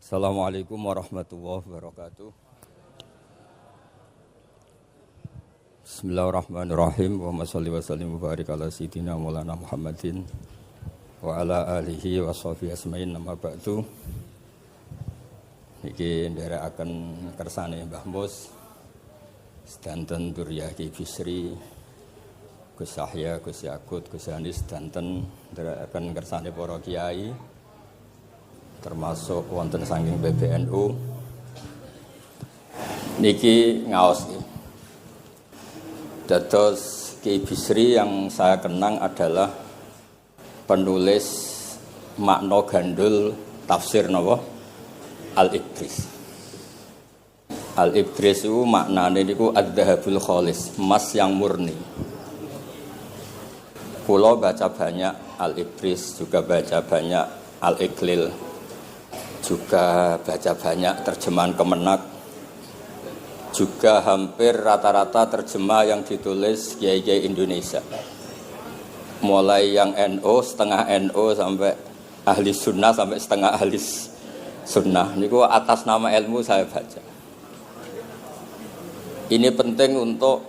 Assalamualaikum warahmatullahi wabarakatuh. Bismillahirrahmanirrahim. Wa sholli wa sallim wa barik ala sayyidina Maulana Muhammadin wa ala alihi wa sahbihi asma'in nama ba'du. Niki nderekaken kersane Mbah Mus sedanten Duriyah Ki Bisri, Gus Yahya, Gus Yakut, Gus Anis sedanten nderekaken kersane para kiai termasuk wonten saking PBNU niki ngaos iki. Dados Ki Bisri yang saya kenang adalah penulis makna gandul tafsir napa Al-Ibris. Al-Ibris itu maknane niku ad-dhahabul khalis, emas yang murni. Kula baca banyak Al-Ibris, juga baca banyak Al-Iqlil, juga baca banyak terjemahan Kemenak, juga hampir rata-rata terjemah yang ditulis kiai-kiai Indonesia, mulai yang NO, setengah NO sampai ahli sunnah sampai setengah ahli sunnah. Niku atas nama ilmu saya baca. Ini penting untuk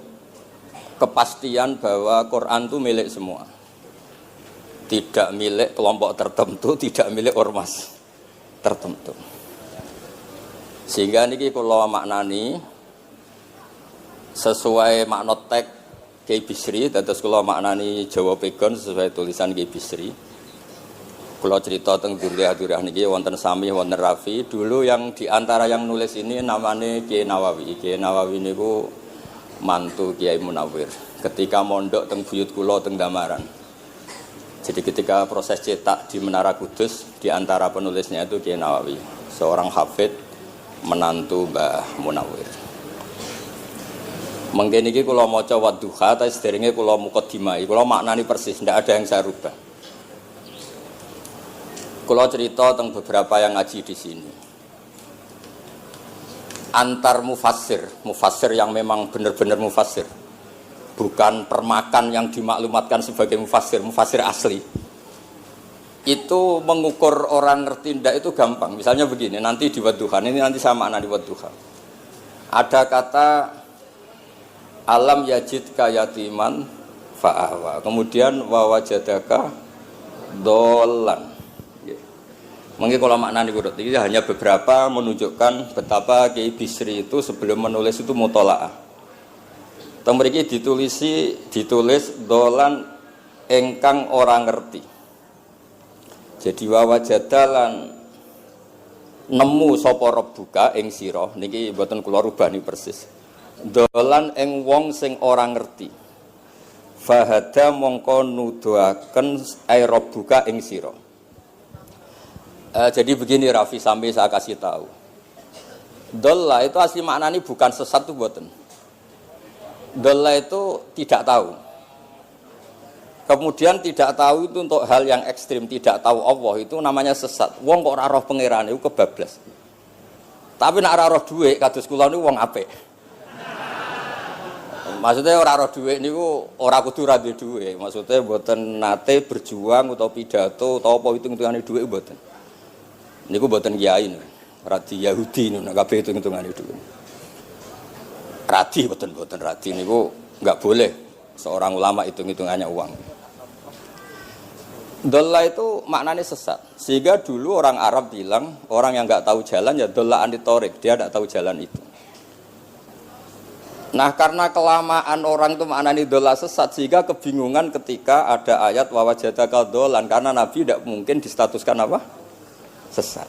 kepastian bahwa Quran itu milik semua, tidak milik kelompok tertentu, tidak milik ormas tertentu. Sehingga niki kula maknani sesuai makna teks Ki Bisri, dados kula maknani Jawa Pegon sesuai tulisan Ki Bisri. Kula cerita teng Duriyah niki wonten Sami, wonten Rafi. Dulu yang diantara yang nulis ini namanya Kiai Nawawi. Kiai Nawawi niku mantu Kiai Munawir. Ketika mondok teng buyut kula teng Damaran. Jadi ketika proses cetak di Menara Kudus, di antara penulisnya itu Kiai Nawawi, seorang hafid menantu Mbah Munawir. Mengkene iki kula maca Wadduha, ta sederenge kula mukadimah, kula maknani persis, ndak ada yang saya rubah. Kula cerita tentang beberapa yang ngaji di sini. Antar mufassir yang memang benar-benar mufassir. Bukan permakan yang dimaklumatkan sebagai mufassir asli. Itu mengukur orang ngerti ndak itu gampang. Misalnya begini, nanti di Wadduha, ini nanti sama makna di Wadduha. Ada kata alam yajid kayatiman fa'awa. Kemudian wawajadaka dolan. Mungkin kalau makna di urut ini hanya beberapa menunjukkan betapa Ki Bisri itu sebelum menulis itu mutola'ah. Teng mriki ditulis dolan engkang orang ngerti. Jadi wawajadalan nemu sapa rebuka ing sira niki mboten kula rubani persis. Dolan ing wong sing ora ngerti. Fahada mongko nuduhaken ai rebuka ing sira. Jadi begini Rafi, sampai saya kasih tahu. Dolla itu asli maknanya bukan sesat itu mboten. Dolla itu tidak tahu. Kemudian tidak tahu itu untuk hal yang ekstrim, tidak tahu Allah itu namanya sesat. Wong kok ora roh pangeran itu kebablas. Tapi nek ora roh dhuwit kados kula niku wong apik. Maksudnya ora roh dhuwit niku ora kudu ra duwe dhuwit. Maksudnya mboten nate berjuang utawa pidato utawa apa hitung-hitungane dhuwit mboten. Niku mboten kiai niku. Radi Yahudi niku nek kabeh hitung-hitungane dhuwit. Radi mboten radi niku enggak boleh seorang ulama hitung-hitungannya uang. Dolla itu maknanya sesat. Sehingga dulu orang Arab bilang, orang yang enggak tahu jalan ya dolla anitorik, dia enggak tahu jalan itu. Nah, karena kelamaan orang itu maknanya dolla sesat, sehingga kebingungan ketika ada ayat wawajadaka dolan, karena Nabi tidak mungkin distatuskan apa? Sesat.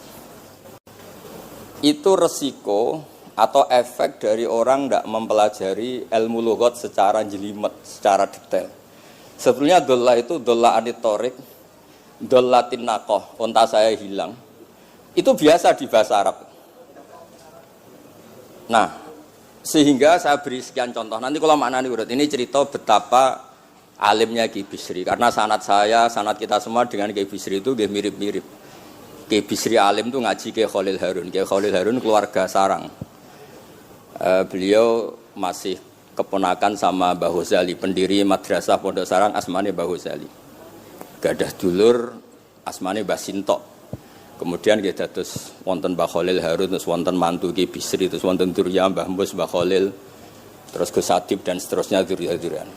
Itu resiko atau efek dari orang tidak mempelajari ilmu lughat secara jelimet, secara detail. Sebetulnya dolla itu dolla anitorik, dolla tinnakoh, onta saya hilang. Itu biasa di bahasa Arab. Nah, sehingga saya beri sekian contoh. Nanti kalau maknanya urut, ini cerita betapa alimnya Ki Bisri. Karena sanad saya, sanad kita semua dengan Ki Bisri itu mirip-mirip. Ki Bisri alim itu ngaji Ki Khalil Harun. Ki Khalil Harun keluarga sarang. Beliau masih keponakan sama Mbah Ghazali, pendiri madrasah Pondok Sarang asmane Mbah Ghazali. Gadah dulur asmane Mbah Sintok. Kemudian kita terus wonten Mbah Khalil Harun, terus wonten mantu Ki Bisri, terus wonten Durya Mbah Mus, Mbah Khalil, terus Gus Adib dan seterusnya Durya-Duryan.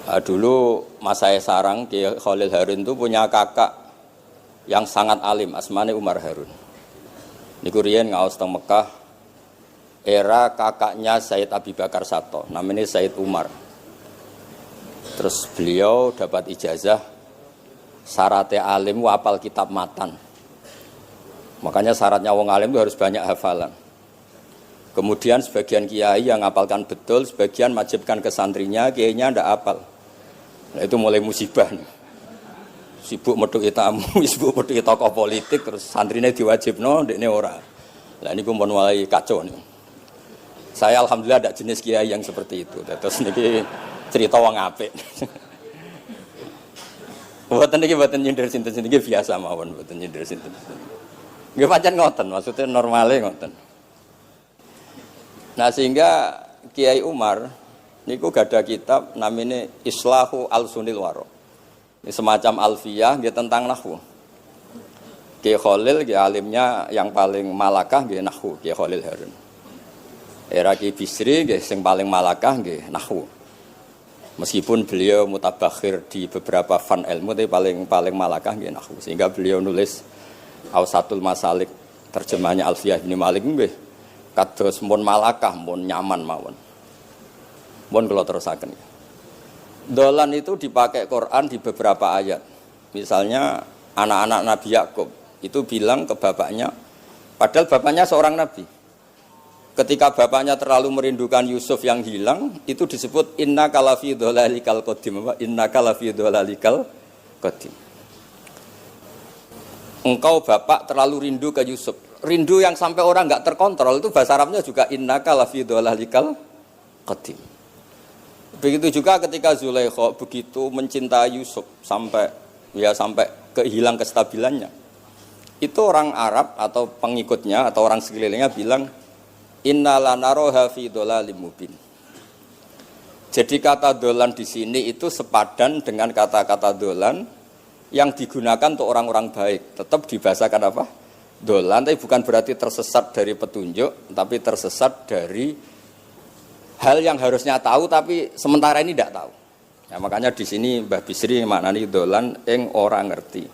Dulu Mas saya sarang Ki Khalil Harun itu punya kakak yang sangat alim, asmane Umar Harun. Niku riyen ngaos teng Mekah, era kakaknya Said Abi Bakar Sato, namanya Said Umar. Terus beliau dapat ijazah syaratnya alim hafal kitab matan. Makanya syaratnya wong alim itu harus banyak hafalan. Kemudian sebagian kiai yang ngapalkan betul, sebagian wajibkan ke santrinya, kiainya ndak hafal. Nah itu mulai musibah nih. Sibuk metuki tamu, sibuk metuki tokoh politik, terus santrinya diwajibno, ndekne ora. Lah niku pun mulai kacau nih. Saya alhamdulillah ada jenis kiai yang seperti itu. Terus niki cerita wong apik. Mboten niki mboten nyindir sinten-sinten iki biasa mawon, mboten nyindir sinten. Nggih pancen ngoten, maksudnya normale ngoten. Nah sehingga Kiai Umar niku gada kitab namanya Islahu Al-Sunil Waro. Ini semacam alfiyah nggih tentang nahwu. Kiai Khalil nggih alimnya yang paling malakah nggih nahwu, Kiai Khalil Harun. Era Kiai Bisri nggih sing paling malakah nggih nahwu. Meskipun beliau mutabakhir di beberapa fan ilmu tapi paling malakah nggih nahwu. Sehingga beliau nulis Awsatul Masalik terjemahnya Alfiyah bin Malik nggih kados mun malakah mun nyaman mawon. Mun kula terusaken. Dolan itu dipakai Quran di beberapa ayat. Misalnya anak-anak Nabi Yakub itu bilang ke bapaknya, padahal bapaknya seorang nabi. Ketika bapaknya terlalu merindukan Yusuf yang hilang, itu disebut innaka lafi dhalalikal qadim. Innaka lafi dhalalikal qadim. Engkau bapak terlalu rindu ke Yusuf. Rindu yang sampai orang enggak terkontrol itu bahasa Arabnya juga innaka lafi dhalalikal qadim. Begitu juga ketika Zulaikha begitu mencintai Yusuf sampai kehilang kestabilannya. Itu orang Arab atau pengikutnya atau orang sekelilingnya bilang innala naroha fi dhalalim mubin. Jadi kata dolan di sini itu sepadan dengan kata-kata dolan yang digunakan untuk orang-orang baik. Tetap dibahasakan apa? Dolan, tapi bukan berarti tersesat dari petunjuk, tapi tersesat dari hal yang harusnya tahu tapi sementara ini tidak tahu. Ya, makanya di sini Mbah Bisri maknani dolan ing ora ngerti.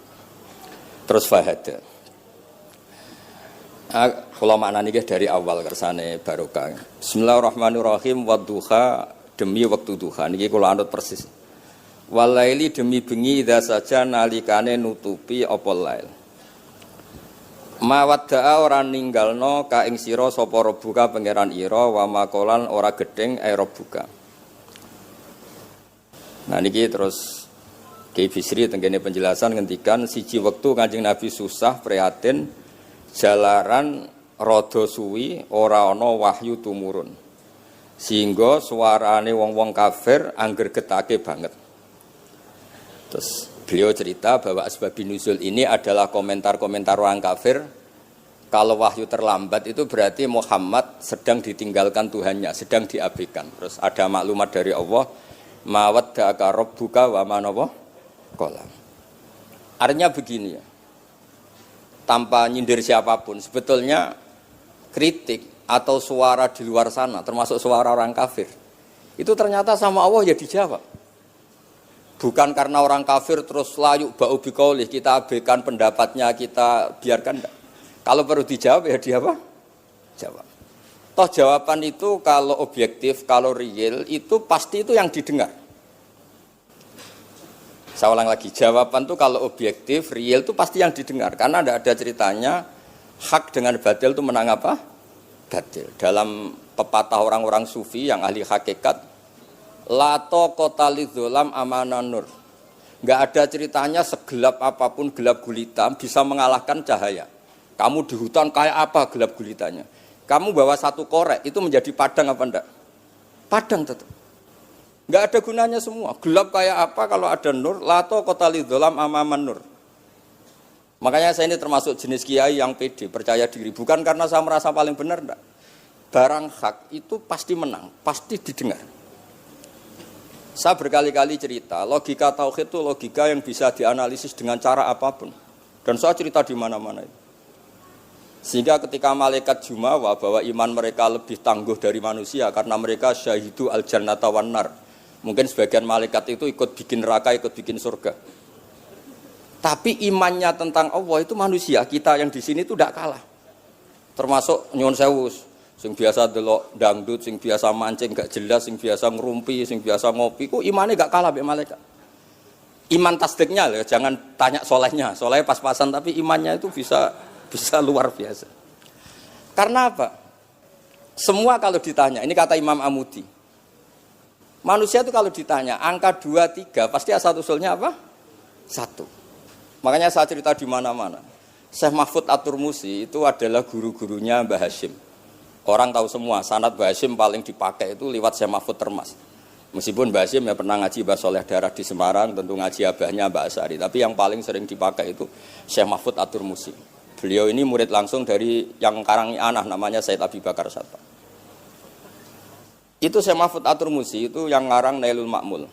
Terus fahada. Kula maknani dari awal kersane barokah. Bismillahirrahmanirrahim wadduha demi waktu duha niki kula anut persis. Walaili demi bengi idza saja nalikane nutupi apa lail. Mawadda'a ora ninggalno ka ing sira sapa rebuka pangeran ira wa makolan ora gedeng rebuka. Nah niki terus Kiai Bisri tenggene penjelasan ngendikan siji wektu Kanjeng Nabi susah prihatin jalaran rada suwi ora ana wahyu tumurun. Sehingga suarane wong-wong kafir angger getake banget. Terus beliau cerita bahwa asbab nuzul ini adalah komentar-komentar orang kafir. Kalau wahyu terlambat itu berarti Muhammad sedang ditinggalkan Tuhannya, sedang diabaikan. Terus ada maklumat dari Allah, mawaddaka rabbuka wa ma qala. Artinya begini ya. Tanpa nyindir siapapun, sebetulnya kritik atau suara di luar sana, termasuk suara orang kafir, itu ternyata sama Allah ya dijawab. Bukan karena orang kafir terus layuk ba'u biqaulih, kita abaikan pendapatnya, kita biarkan enggak. Kalau perlu dijawab ya dia apa? Jawab. Toh jawaban itu kalau objektif, kalau real itu pasti itu yang didengar. Saya ulang lagi, jawaban itu kalau objektif, real itu pasti yang didengar. Karena tidak ada ceritanya hak dengan batil itu menang apa? Batil. Dalam pepatah orang-orang sufi yang ahli hakikat, lato kota lidzolam amanan nur. Enggak ada ceritanya segelap apapun gelap gulita bisa mengalahkan cahaya. Kamu di hutan kayak apa gelap gulitanya? Kamu bawa satu korek itu menjadi padang apa enggak? Padang tetap. Enggak ada gunanya semua. Gelap kayak apa kalau ada nur? Lato kota lidzolam amaman nur. Makanya saya ini termasuk jenis kiai yang pede, percaya diri. Bukan karena saya merasa paling benar enggak. Barang hak itu pasti menang, pasti didengar. Saya berkali-kali cerita, logika tauhid itu logika yang bisa dianalisis dengan cara apapun. Dan saya cerita di mana-mana itu. Sehingga ketika malaikat jumawa bahwa iman mereka lebih tangguh dari manusia karena mereka syahidu al-jannata wan nar. Mungkin sebagian malaikat itu ikut bikin neraka, ikut bikin surga. Tapi imannya tentang Allah itu manusia, kita yang di sini itu tidak kalah. Termasuk nyuwun sewu, sing biasa delok dangdut, sing biasa mancing gak jelas, sing biasa ngerumpi, sing biasa ngopi, kok imannya gak kalah mbek malaikat. Iman tasdiknya loh, jangan tanya solehnya, solehnya pas-pasan tapi imannya itu bisa luar biasa. Karena apa? Semua kalau ditanya, ini kata Imam Amudi. Manusia itu kalau ditanya angka 2, 3 pasti asal usulnya apa? 1. Makanya saya cerita di mana-mana. Syekh Mahfud At-Turmusi itu adalah guru-gurunya Mbah Hashim. Orang tahu semua sanad Mbah Hashim paling dipakai itu lewat Syekh Mahfud Termas. Meskipun Mbah Hashim ya pernah ngaji Mbah Soleh Darah di Semarang, tentu ngaji abahnya Mbah Asyari. Tapi yang paling sering dipakai itu Syekh Mahfud At-Turmusi. Beliau ini murid langsung dari yang karangi anak namanya Said Abi Bakar Satta. Itu Syekh Mahfud At-Turmusi itu yang ngarang Nailul Ma'mul.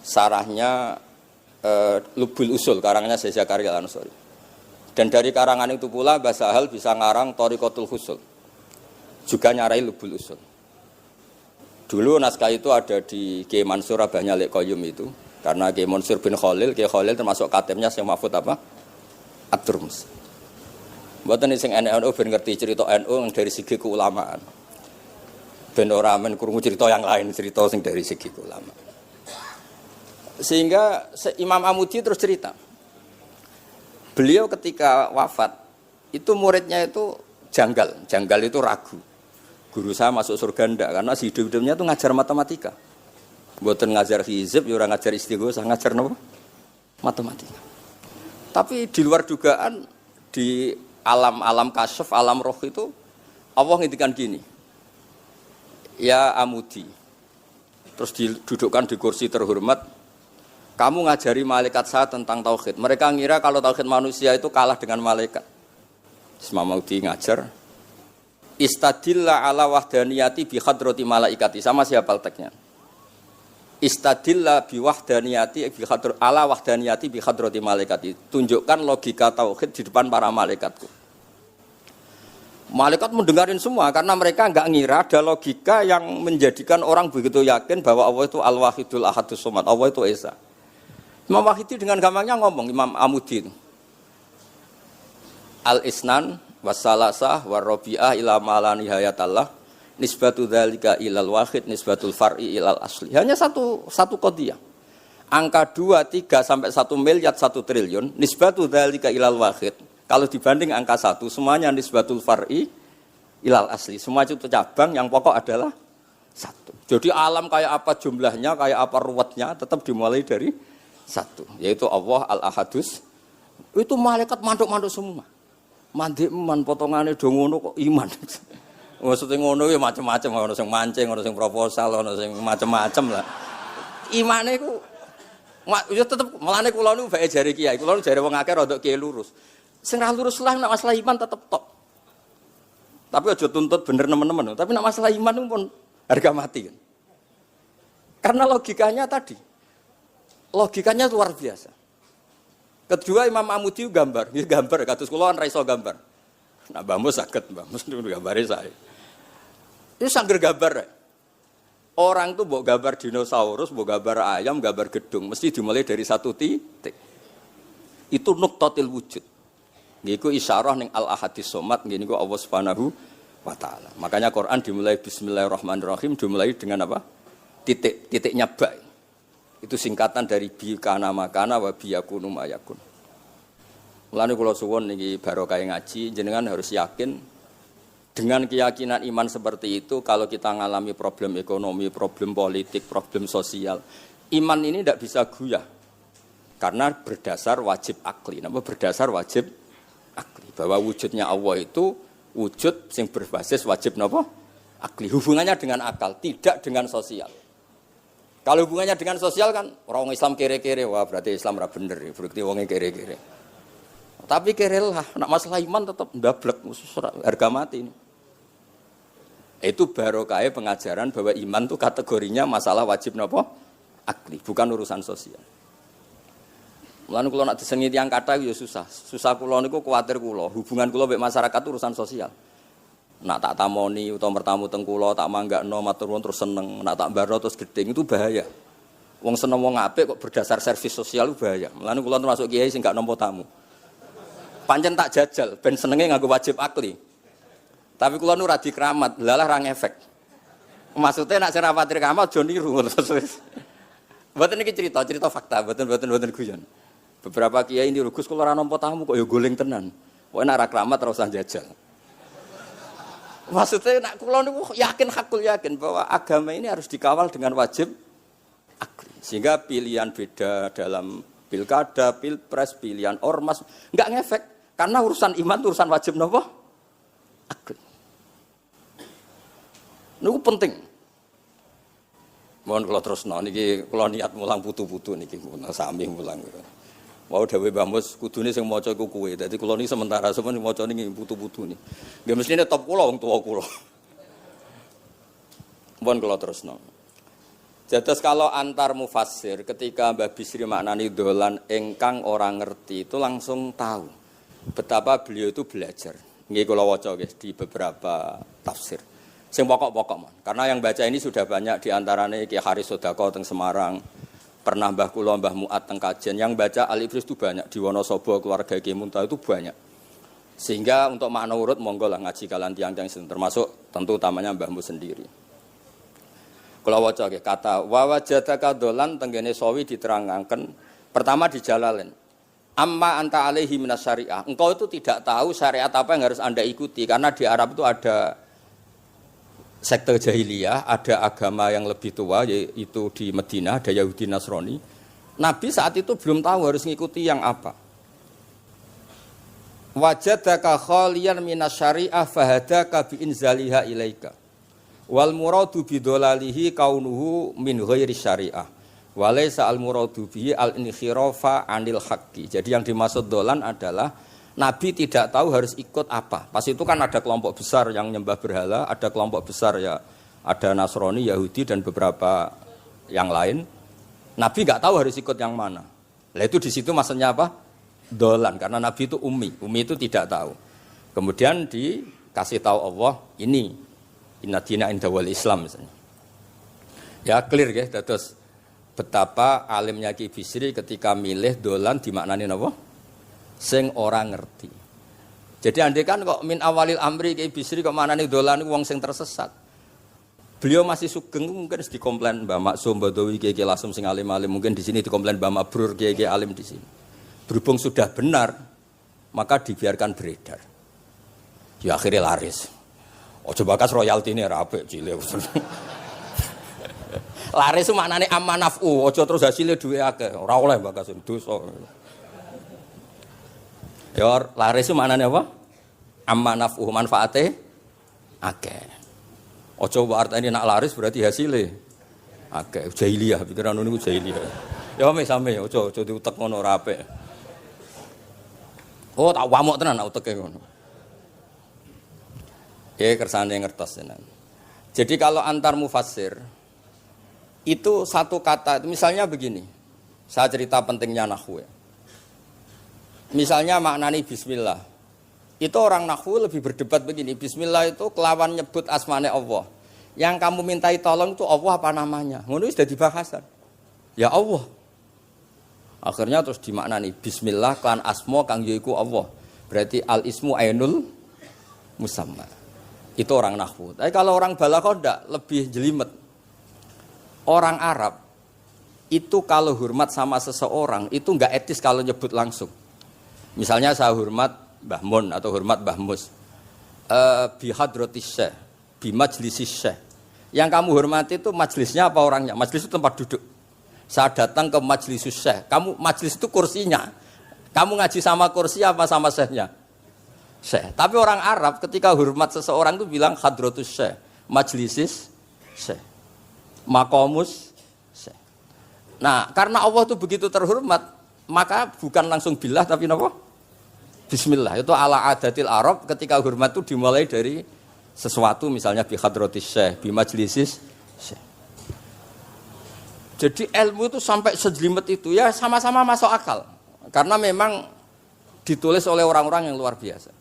Sarahnya Lubul Usul, karangnya Syekh Zakaria Al-Ansori. Dan dari karangan itu pula Mbah Sahal bisa ngarang Thariqatul Husul. Juga nyarai Lubul Usul. Dulu naskah itu ada di Kiai Mansur abahnya Lek Qayyum itu. Karena Kiai Mansur bin Khalil, Kiai Khalil termasuk katibnya Syekh Mahfud apa? At-Turmusi. Mboten sing NU ben ngerti cerita NU dari segi keulamaan. Ben ora men krungu cerita yang lain, cerita sing dari segi keulamaan. Sehingga Imam Amudi terus cerita. Beliau ketika wafat itu muridnya itu janggal itu ragu. Guru saya masuk surga ndak karena si hidup-hidupnya itu ngajar matematika. Mboten ngajar hizib, ya ora ngajar istighosah, ngajar napa? Matematika. Tapi di luar dugaan di alam kasyaf, alam roh itu Allah ngintikan gini. Ya Amudi. Terus didudukkan di kursi terhormat. Kamu ngajari malaikat saya tentang tauhid. Mereka ngira kalau tauhid manusia itu kalah dengan malaikat. Imam Amudi ngajar. Istadilla ala wahdaniyati bi hadrati malaikati. Sama siapa teksnya? Istadilla bi wahdaniyati bi hadr ala wahdaniyati bi hadrati malaikati. Tunjukkan logika tauhid di depan para malaikatku. Malaikat mendengarin semua karena mereka enggak ngira ada logika yang menjadikan orang begitu yakin bahwa Allah itu Al-Wahidul Ahadus Somad. Allah itu Esa. Imam Wahidi dengan gampangnya ngomong Imam Amudi itu. Al-Isnan wassalasah warrabi'ah ila ma nihayatallah nisbatu dzalika ilal wahid nisbatul far'i ilal asli. Hanya satu qadhiyah. Angka 2, 3 sampai 1 miliar 1 triliun nisbatu dzalika ilal wahid. Kalau dibanding angka 1 semuanya nisbatul far'i ilal asli. Semua itu cabang yang pokok adalah 1. Jadi alam kayak apa jumlahnya, kayak apa ruwetnya tetap dimulai dari 1, yaitu Allah Al-Ahadus. Itu malaikat manduk-manduk semua. Mandi man potongane do ngono kok iman. Maksudnya ngono ya macam-macam, ono sing mancing, ono sing proposal, ono sing macam-macam lah. Imane iku ya tetep melane kula niku bae jare kiai. Kula jare wong akeh rada kiai lurus. Sing ra lurus lah nek masalah iman tetep tok. Tapi aja tuntut bener nemen-nemen. Tapi nek masalah iman itu pun harga mati kan. Karena logikanya tadi. Logikanya luar biasa. Kedua Imam Amudi gambar, ini gambar kados kula kan ra iso gambar. Nah Mbah Mus saged, Mbah Mus gambare saya. Itu sangger gambar. Orang tuh mbok gambar dinosaurus, mbok gambar ayam, gambar gedung, mesti dimulai dari 1 titik. Itu nuqtatil wujud. Niku isyarah ning Al-Ahadis Somad, niku Allah Subhanahu wa taala. Makanya Quran dimulai bismillahirrahmanirrahim, dimulai dengan apa? Titiknya ba. Itu singkatan dari bi kana makana wa bi yakunu mayakun. Mulane kula suwun niki barokah ngaji, jenengan harus yakin dengan keyakinan iman seperti itu. Kalau kita ngalami problem ekonomi, problem politik, problem sosial, iman ini tidak bisa guyah karena berdasar wajib akli. Napa berdasar wajib akli? Bahwa wujudnya Allah itu wujud yang berbasis wajib napa? Akli. Hubungannya dengan akal, tidak dengan sosial. Kalau hubungannya dengan sosial kan orang Islam kere-kere, wah berarti Islam ra bener, berarti wongnya kere-kere. Tapi kere lah, nak masalah iman tetap ndablek, harga mati ini. Itu barokah pengajaran bahwa iman itu kategorinya masalah wajib napa? Akli, bukan urusan sosial. Mulane kula nak disengi tiyang kathah ya susah. Susah kula niku kuwatir kula, hubungan kula mbek masyarakat urusan sosial. Nak tak tamoni utawa mertamu teng kula tak manggakno matur nuwun terus seneng, nak tak mbarno terus gedeng itu bahaya. Wong seneng wong apik kok berdasar servis sosial itu bahaya. Mulane kula termasuk kiai sing gak nampa tamu. Pancen tak jajal ben senenge nganggo wajib akli. Tapi kula nu ra dikeramat, lalah ra ngefek. Maksudnya nak sing rapati keramat aja niru terus. Mboten iki cerita fakta, mboten guyon. Beberapa kiai ini Gus kula ora nampa tamu kok ya goleng tenan. Kok nek ora keramat ora usah jajal. Maksudnya nak kula niku yakin bahwa agama ini harus dikawal dengan wajib akli. Sehingga pilihan beda dalam pilkada, pilpres, pilihan ormas enggak ngefek karena urusan iman urusan wajib napa? Akli. Niku penting. Mohon kula terusno niki kula niat mulang putu-putu niki sami mulang. Mau dawuh Mbah Mus kudune sing maca iku kowe. Dadi kula niki sementara sampeyan maca niki putu-putu niki. Nggih mestine top kula wong tuwa kula. Mohon kula terusno. Jadi kalau antar mufassir ketika Mbah Bisri maknani dolan engkang orang ngerti itu langsung tahu betapa beliau itu belajar. Nggih kula waca guys di beberapa tafsir. Sing pokok-pokok man. Karena yang baca ini sudah banyak di antaranya Ki Haris Sodako teng Semarang. Pernah Mbah kula Mbah Muat teng Kajen yang baca Al-Ifris itu banyak di Wonosobo keluarga Ki Muntah itu banyak. Sehingga untuk makna urut monggo lah ngaji kalian tiang-tiang termasuk tentu utamanya Mbahmu sendiri. Kula waca nggih kata wa wajadaka dolan tenggene sawi diterangaken pertama di Jalalain. Amma anta alaihi minas syariah. Engkau itu tidak tahu syariat apa yang harus Anda ikuti karena di Arab itu ada sekte jahiliyah, ada agama yang lebih tua yaitu di Madinah ada Yahudi Nasrani. Nabi saat itu belum tahu harus mengikuti yang apa. Wajadaka khaliyan minas syariah fahadaka bi inzaliha ilaika. Wal muradu bidolalihi kaunuhu min ghairi syariah. Walaysa al muradu bihi al inkhirafa anil haqqi. Jadi yang dimaksud dolan adalah Nabi tidak tahu harus ikut apa. Pas itu kan ada kelompok besar yang nyembah berhala, ada kelompok besar ya ada Nasrani, Yahudi dan beberapa yang lain. Nabi enggak tahu harus ikut yang mana. Lah itu di situ maksudnya apa? Dolan karena Nabi itu ummi itu tidak tahu. Kemudian dikasih tahu Allah ini inna dina inda wal Islam misalnya. Ya clear guys, terus betapa alimnya Ki Bisri ketika milih dolan dimaknani apa? Sing orang ngerti. Jadi andai kan kok min awalil amri Ki Bisri kok maknani dolan wong sing tersesat. Beliau masih sugeng mungkin dikomplain Mbah Maksum Badawi Ki Lasem sing alim-alim mungkin di sini dikomplain Mbah Mabrur Ki alim di sini. Berhubung sudah benar maka dibiarkan beredar. Ya akhirnya laris. Ojo bakas royalti ini rapi cilik. Laris itu maknanya amanafu. Ojo terus hasilnya duwe akeh. Ora oleh bakas dosa. Ya laris itu maknanya apa? Amanafu manfaate akeh. Ojo artine nak laris berarti hasilnya akeh. Jahiliyah pikiran niku jahiliyah. Ya same ojo diutek ngono rapi. Oh tak wamuk tenan nak uteke ngono. Kersane ngertos tenan. Jadi kalau antar mufassir itu satu kata, misalnya begini. Saya cerita pentingnya nahwu. Misalnya maknani bismillah. Itu orang nahwu lebih berdebat begini, bismillah itu kelawan nyebut asmane Allah. Yang kamu mintai tolong itu Allah apa namanya? Ngono wis dadi bahasan. Ya Allah. Akhirnya terus dimaknani bismillah kan asma kang yaiku Allah. Berarti al ismu ainul musamma. Itu orang nahwu. Tapi kalau orang balaghah ndak, lebih jelimet. Orang Arab itu kalau hormat sama seseorang itu enggak etis kalau nyebut langsung. Misalnya saya hormat Mbah Mun atau hormat Mbah Mus. Bi hadratis syekh, bi majlisis syekh. Yang kamu hormati itu majelisnya apa orangnya? Majelis itu tempat duduk. Saya datang ke majlisus syekh. Kamu majlis itu kursinya. Kamu ngaji sama kursi apa sama syekhnya? Syekh. Tapi orang Arab ketika hormat seseorang itu bilang hadratus syekh, majlisis syekh, maqamus syekh. Nah, karena Allah itu begitu terhormat, maka bukan langsung billah tapi napa? Bismillah. Itu ala adatil Arab ketika hormat itu dimulai dari sesuatu misalnya bi hadratis syekh, bi majlisis syekh. Jadi ilmu itu sampai sejelimet itu ya sama-sama masuk akal. Karena memang ditulis oleh orang-orang yang luar biasa.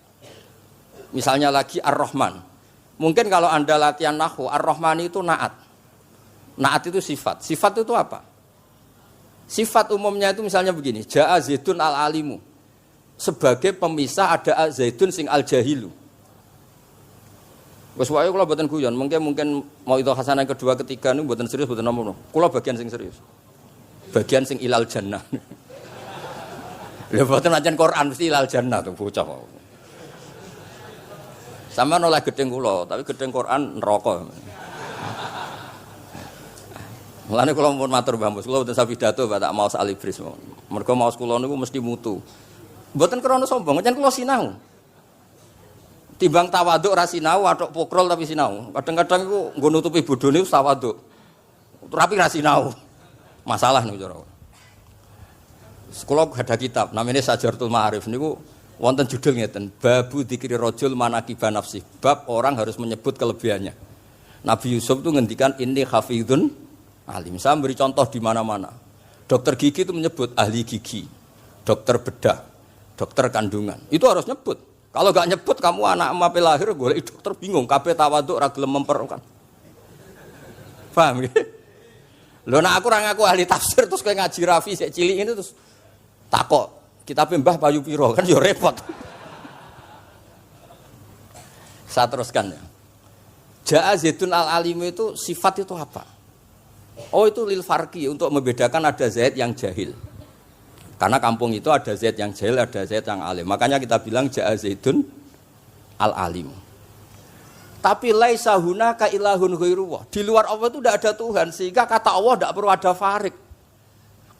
Misalnya lagi Ar-Rahman. Mungkin kalau Anda latihan nahwu, Ar-Rahman itu naat. Naat itu sifat. Sifat itu apa? Sifat umumnya itu misalnya begini, Ja'a Zaidun al-alimu. Sebagai pemisah ada Zaidun sing al-jahilu. Wes wae kula mboten guyon, mungkin mau itu hasanah kedua ketiga niku mboten serius mboten nomor. Kula bagian sing serius. Bagian sing ilal jannah. Lha mboten ancen Quran mesti ilal jannah tuh bocah kok. Sama nolak gedeng kula, tapi gedeng Quran neraka. Mulane kula mumpun matur Mbah Mus, kula mboten sapidato tak maos alibris. Mergo maos kula niku mesti mutu. Mboten krana sombong, ancen kula sinau. Timbang tawaduk ra sinau, atok pokrol tapi sinau. Kadang-kadang iku nggo nutupi bodhone tawaduk. Tapi ra sinau. Masalah niku cara. Sekolah ada kitab namanya Sajartul Ma'arif niku wonten judul ngeten, Babu Dzikri Rajul Manaqiba Nafsi. Bab orang harus menyebut kelebihannya. Nabi Yusuf itu ngendikan inni hafizun alim. Saya beri contoh di mana-mana. Dokter gigi itu menyebut ahli gigi, dokter bedah, dokter kandungan. Itu harus nyebut. Kalau gak nyebut kamu anak emak lahir golek dokter bingung, kabeh tawaduk ra gelem memperkan. Paham ya? Lho nek aku ora ngaku ahli tafsir terus kowe ngaji Rafi sik cilik ini terus takok, kitabe Mbah Payu piro kan ya repot. Saya teruskan ya. Ja'a Zaidun al-alim itu sifat itu apa? Oh itu lil farqi untuk membedakan ada Zaid yang jahil. Karena kampung itu ada Zaid yang jahil, ada Zaid yang alim. Makanya kita bilang Ja'a Zaidun al-alim. Tapi laisa hunaka ilahun ghairuwah. Di luar Allah itu tidak ada Tuhan, sehingga kata Allah tidak perlu ada farik.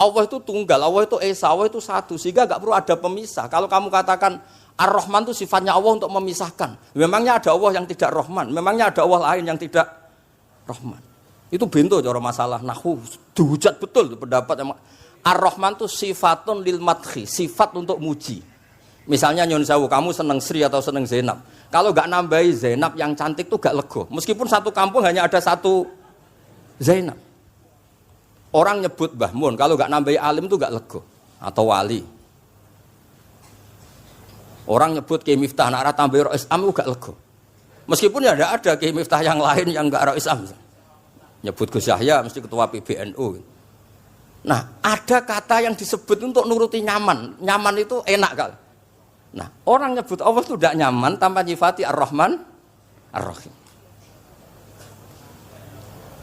Allah itu tunggal, Allah itu esa, Allah itu satu, sehingga tidak perlu ada pemisah. Kalau kamu katakan Ar-Rahman itu sifatnya Allah untuk memisahkan. Memangnya ada Allah yang tidak Rahman, memangnya ada Allah lain yang tidak Rahman. Itu bento cara masalah nahwu. Dihujat betul pendapat yang Ar-Rahman itu sifatun lil madhi, sifat untuk muji. Misalnya nyun sewu, kamu seneng Sri atau seneng Zainab. Kalau enggak nambahi Zainab yang cantik itu enggak lego. Meskipun satu kampung hanya ada satu Zainab. Orang nyebut Mbah Mun, kalau enggak nambahi alim itu enggak lego atau wali. Orang nyebut Kiai Miftah, nak ra tambahi Rais Am itu enggak lego. Meskipun ya enggak ada Kiai Miftah yang lain yang enggak Rais Am. Nyebut Gus Yahya mesti ketua PBNU. Nah, ada kata yang disebut untuk nuruti nyaman. Nyaman itu enak kali. Nah, orang nyebut Allah itu tidak nyaman tanpa nyifati Ar-Rahman, Ar-Rahim.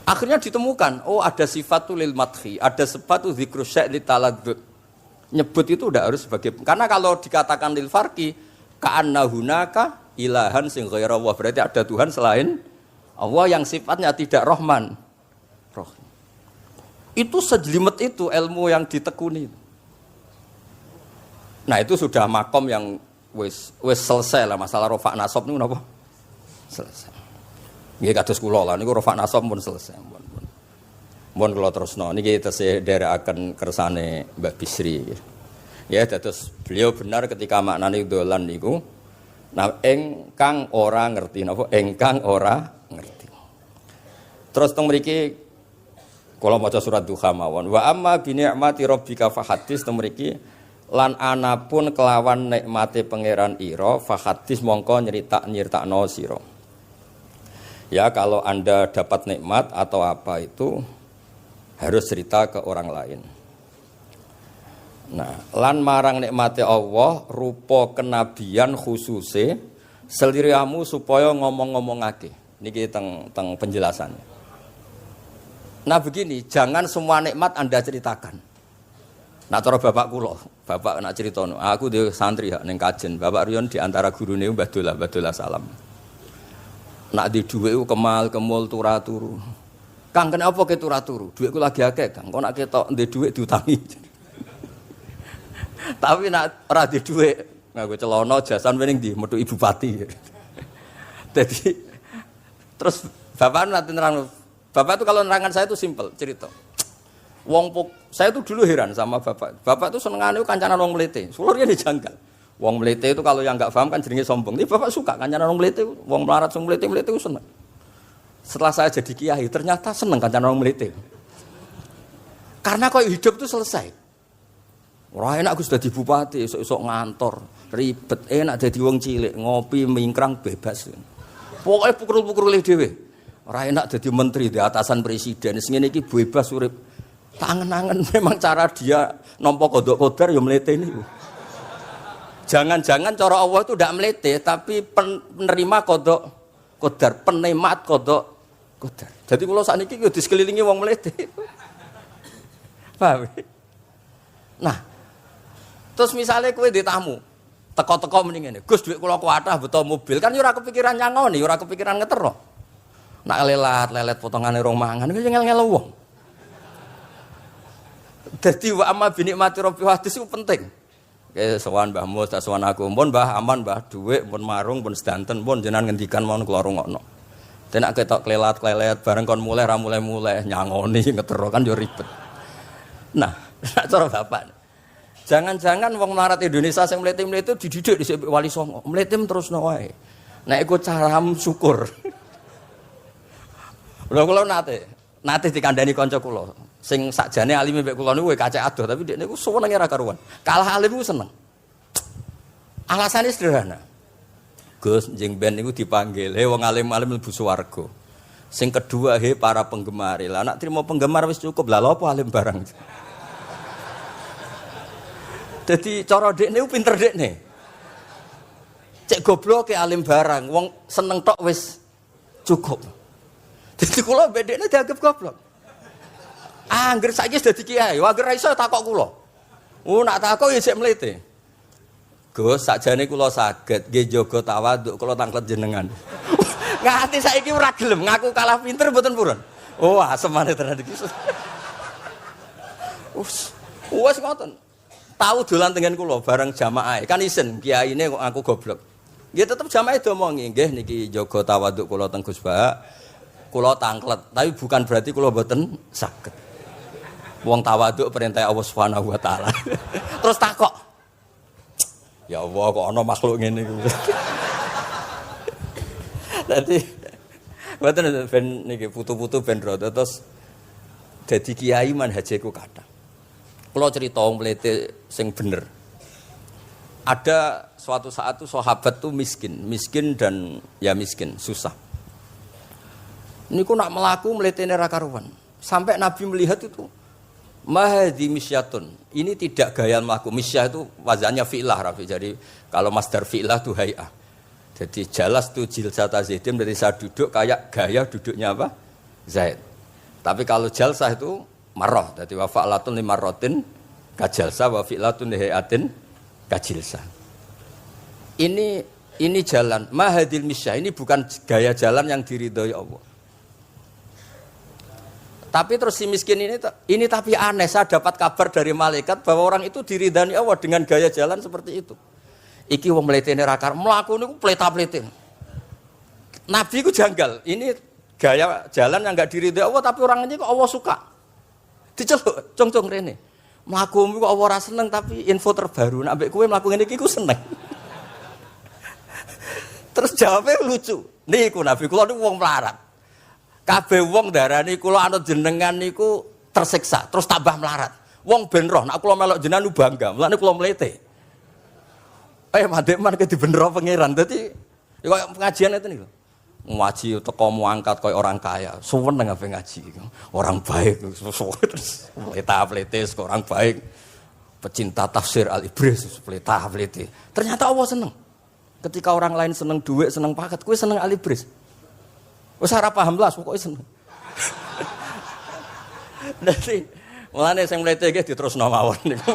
Akhirnya ditemukan, oh ada sifatul lil madhi, ada sifatul dzikru syai' li taladdud. Nyebut itu tidak harus sebagai, karena kalau dikatakan lil farqi, ka'anna hunaka ilahan sing ghaira Allah, berarti ada Tuhan selain Allah yang sifatnya tidak Rahman, Rahim. Itu sejelimet itu ilmu yang ditekuni. Nah itu sudah makom yang wis selesai lah masalah rofa nasab niku napa? Selesai. Nggih kados kula lah niku rofa nasab pun selesai. Mun kula terusno niki tesih nderekaken kersane Mbak Bisri. Ya dados beliau benar ketika maknane dolan niku nah engkang ora ngerti napa engkang ora ngerti. Terus teng mriki kalau maca surat Duha mawon wa amma bi ni'mati rabbika fahadits temriki lan anapun kelawan nikmate pangeran ira fahadits mongko nyritakno sira. Ya kalau Anda dapat nikmat atau apa itu harus cerita ke orang lain. Nah, lan marang nikmate Allah rupa kenabian khususe seliramu supaya ngomong-ngomongake. Niki teng penjelasannya. Nah begini, jangan semua nikmat Anda ceritakan. Nah cara bapak kula, bapak nak ceritono, aku dhewe santri hak ning kajen, Bapak Riyon di antara gurune Mbah Dolah salam. Nak di dhuwit ku kemal kemul turu. Kang kenapa ke turu? Dhuwitku lagi akeh, Kang. Kok nak ketok ndek dhuwit diutangi. Tapi nak ora di dhuwit, nganggo celana jasan wening ndi metu Ibu Pati. Jadi terus bapak nanti nerang. Bapak itu kalau nerangan saya itu simpel cerita. Saya itu dulu heran sama bapak. Bapak itu senengane kancanan wong mlete. Sulurnya dijanggal. Wong mlete itu kalau yang enggak paham kan jenenge sombong. Tapi bapak suka kancanan wong mlete, wong melarat wong mlete itu seneng. Setelah saya jadi kiai ternyata seneng kancanan wong mlete. Karena kok hidup itu selesai. Ora enak Gus dadi bupati, esuk-esuk ngantor, ribet. Enak dadi wong cilik, ngopi mingkrang bebas. Pokoke pukul-pukul dhewe. Ora enak dadi menteri di atasan presiden. Sing ngene iki bebas urip. Tangen-angen memang cara dia nampa kodok kodar ya mlete niku. Jangan-jangan cara Allah itu tidak melete, tapi penerima kodok kodar, penikmat kodok kodar. Jadi kalau saat ini di sekelilingi wong melete. Paham? Nah, terus misalnya kue di tamu, teko-teko mending ini, Gus duit kula kuatah betul mobil, kan ora kepikiran nyangoni, ora kepikiran ngetero. Nak lelet potongane rong mangan, iku ngel-ngel wong. Dadi wa amma binikmati rabbi hadis itu penting. Oke, sowan Mbah Mus, tak sowan aku. Pun Mbah aman, Mbah dhuwit, pun marung, pun sedanten, pun jenengan ngendikan mon kula rungokno. Ten nek ketok klelat-klelet bareng kon mulai ra mulai nyangoni ngetero kan yo ribet. Nah, cara bapak. Jangan-jangan wong melarat Indonesia sing mlete-mlete dididik dhisik Wali Songo. Mlete terusno wae. Nek iku caram syukur. Kula nate dikandani kanca kula. Sing sakjane alime mbek kula niku kacek adoh tapi dekne niku senenge ra karuan. Kalah alim ku seneng. Alasane sederhana. Gus njing ben niku dipanggil, "He wong alim-alim mlebu swarga." Sing kedua, "He para penggemar." Lah nek trimo penggemar wis cukup. Lah lha apa alim barang. Dadi cara dekne ku pinter dekne. Cek gobloke alim barang, wong seneng tok wis cukup. Dadi kula mbek dekne dianggap goblok. Angger saiki wis dadi kiai, angger ra iso takok kula. Nak takok ya sik mlete. Gus, sakjane kula saged nggih jaga tawaduk kula tanglet jenengan. Nganti saiki ora gelem ngaku kalah pinter mboten purun. Oh, asemane tenan iki. Wes ngoten. Tahu dolan tengen kula bareng jamaah. Kan isen kiyaine kok aku goblok. Nggih tetep jamaah diomongi, nggih niki jaga tawaduk kula teng Gus Ba. Kula tanglet, tapi bukan berarti kula mboten saged. Wong tawaduk perintah Allah Subhanahu wa taala. Terus takok. Ya Allah kok ana makhluk ngene iki. Dadi mboten ben niki putu-putu ben rada terus dadi kiai manhajeku kathah. Kula crita wong mlete sing bener. Ada suatu saat tuh sahabat tuh miskin dan ya miskin, susah. Niku nak melaku mletene ra karuan. Sampai Nabi melihat itu mahdi misyatun. Ini tidak gaya melaku. Misyah itu wazannya fi'lah Rafi. Jadi kalau masdar fi'lah itu hay'ah. Jadi jalas itu jilsata Zaidin dari saya duduk kayak gaya duduknya apa? Zaid. Tapi kalau jalsah itu marrah. Jadi wa fa'latun li marratin kajalsah wa fi'latun li hay'atin kajilsah. Ini jalan mahadil misyah. Ini bukan gaya jalan yang diridhoi Allah. Tapi terus si miskin ini tapi aneh, saya dapat kabar dari malaikat bahwa orang itu diridani Allah dengan gaya jalan seperti itu. Iki wong mletene ra kar mlaku niku pleta-plete. Nabi ku janggal. Ini gaya jalan yang enggak diridai Allah tapi orangnya kok Allah suka. Diceluk, cong-cong rene. Mlaku kok Allah ora seneng tapi info terbaru nek ambek kowe mlaku ngene iki ku seneng. Terus jawabnya lucu. Niku Nabi kula niku wong melarat. Kabeh wong darani kula anut jenengan niku tersiksa, terus tambah melarat. Wong ben roh, nek kula melok jenengan bangga, mulane kula mlete. Mandek man ke dibenero pangeran. Dadi kaya pengajian itu niku. Ngaji teko muangkat kaya orang kaya. Suweneng ape ngaji. Orang baik terus pleta-pletes kok orang baik. Pecinta tafsir Al-Ibris pleta-plete. Ternyata Allah seneng. Ketika orang lain seneng duit, seneng paket, kowe seneng Al-Ibris. Wis ora paham blas pokoke seneng. Dadi mulane sing mlete iki diterusno mawon niku.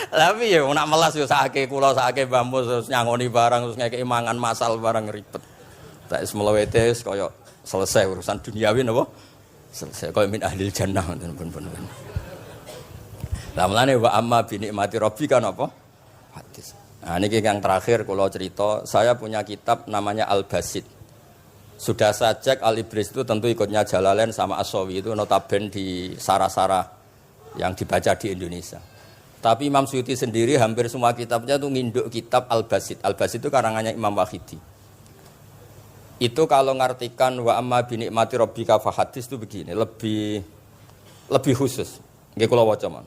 Tapi ya nak melas yo sakake kula sakake Mbah Mus terus nyangoni barang terus ngekeki mangan masal barang ribet. Tak wis mlewete wis kaya selesai urusan duniawi napa? Selesai kaya min ahlil jannah pun. Lah mulane wa amma bi nikmati rabbika napa? Hadis. Nah niki yang terakhir kula cerita, saya punya kitab namanya Al-Basit. Sudah saya cek Al-Ibris itu tentu ikutnya Jalalain sama As-Sawi itu notabene di Sarah-Sarah yang dibaca di Indonesia. Tapi Imam Suyuti sendiri hampir semua kitabnya itu nginduk kitab Al-Basit. Al-Basit itu karangannya Imam Wahidi. Itu kalau ngartikan wa amma bi nikmati rabbika fa hadis itu begini, lebih khusus. Nggih kula waca mon.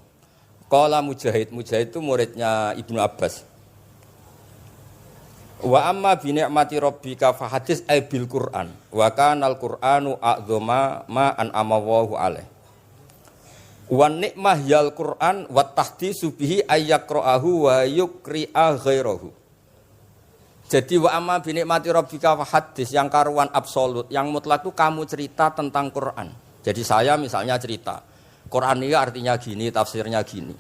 Qala Mujahid, Mujahid itu muridnya Ibnu Abbas. Wa amma bi ni'mati rabbika fa hadis ay bil Qur'an wa kana al Qur'anu a'dzama ma an amawahu alaih. Wa ni'mah yal Qur'an wa tahdisu bihi ayyaqra'ahu wa yukri'a ghairahu. Jadi wa amma bi ni'mati rabbika fa hadis yang karuan absolut, yang mutlak itu kamu cerita tentang Qur'an. Jadi saya misalnya cerita Qur'an ini artinya gini, tafsirnya gini.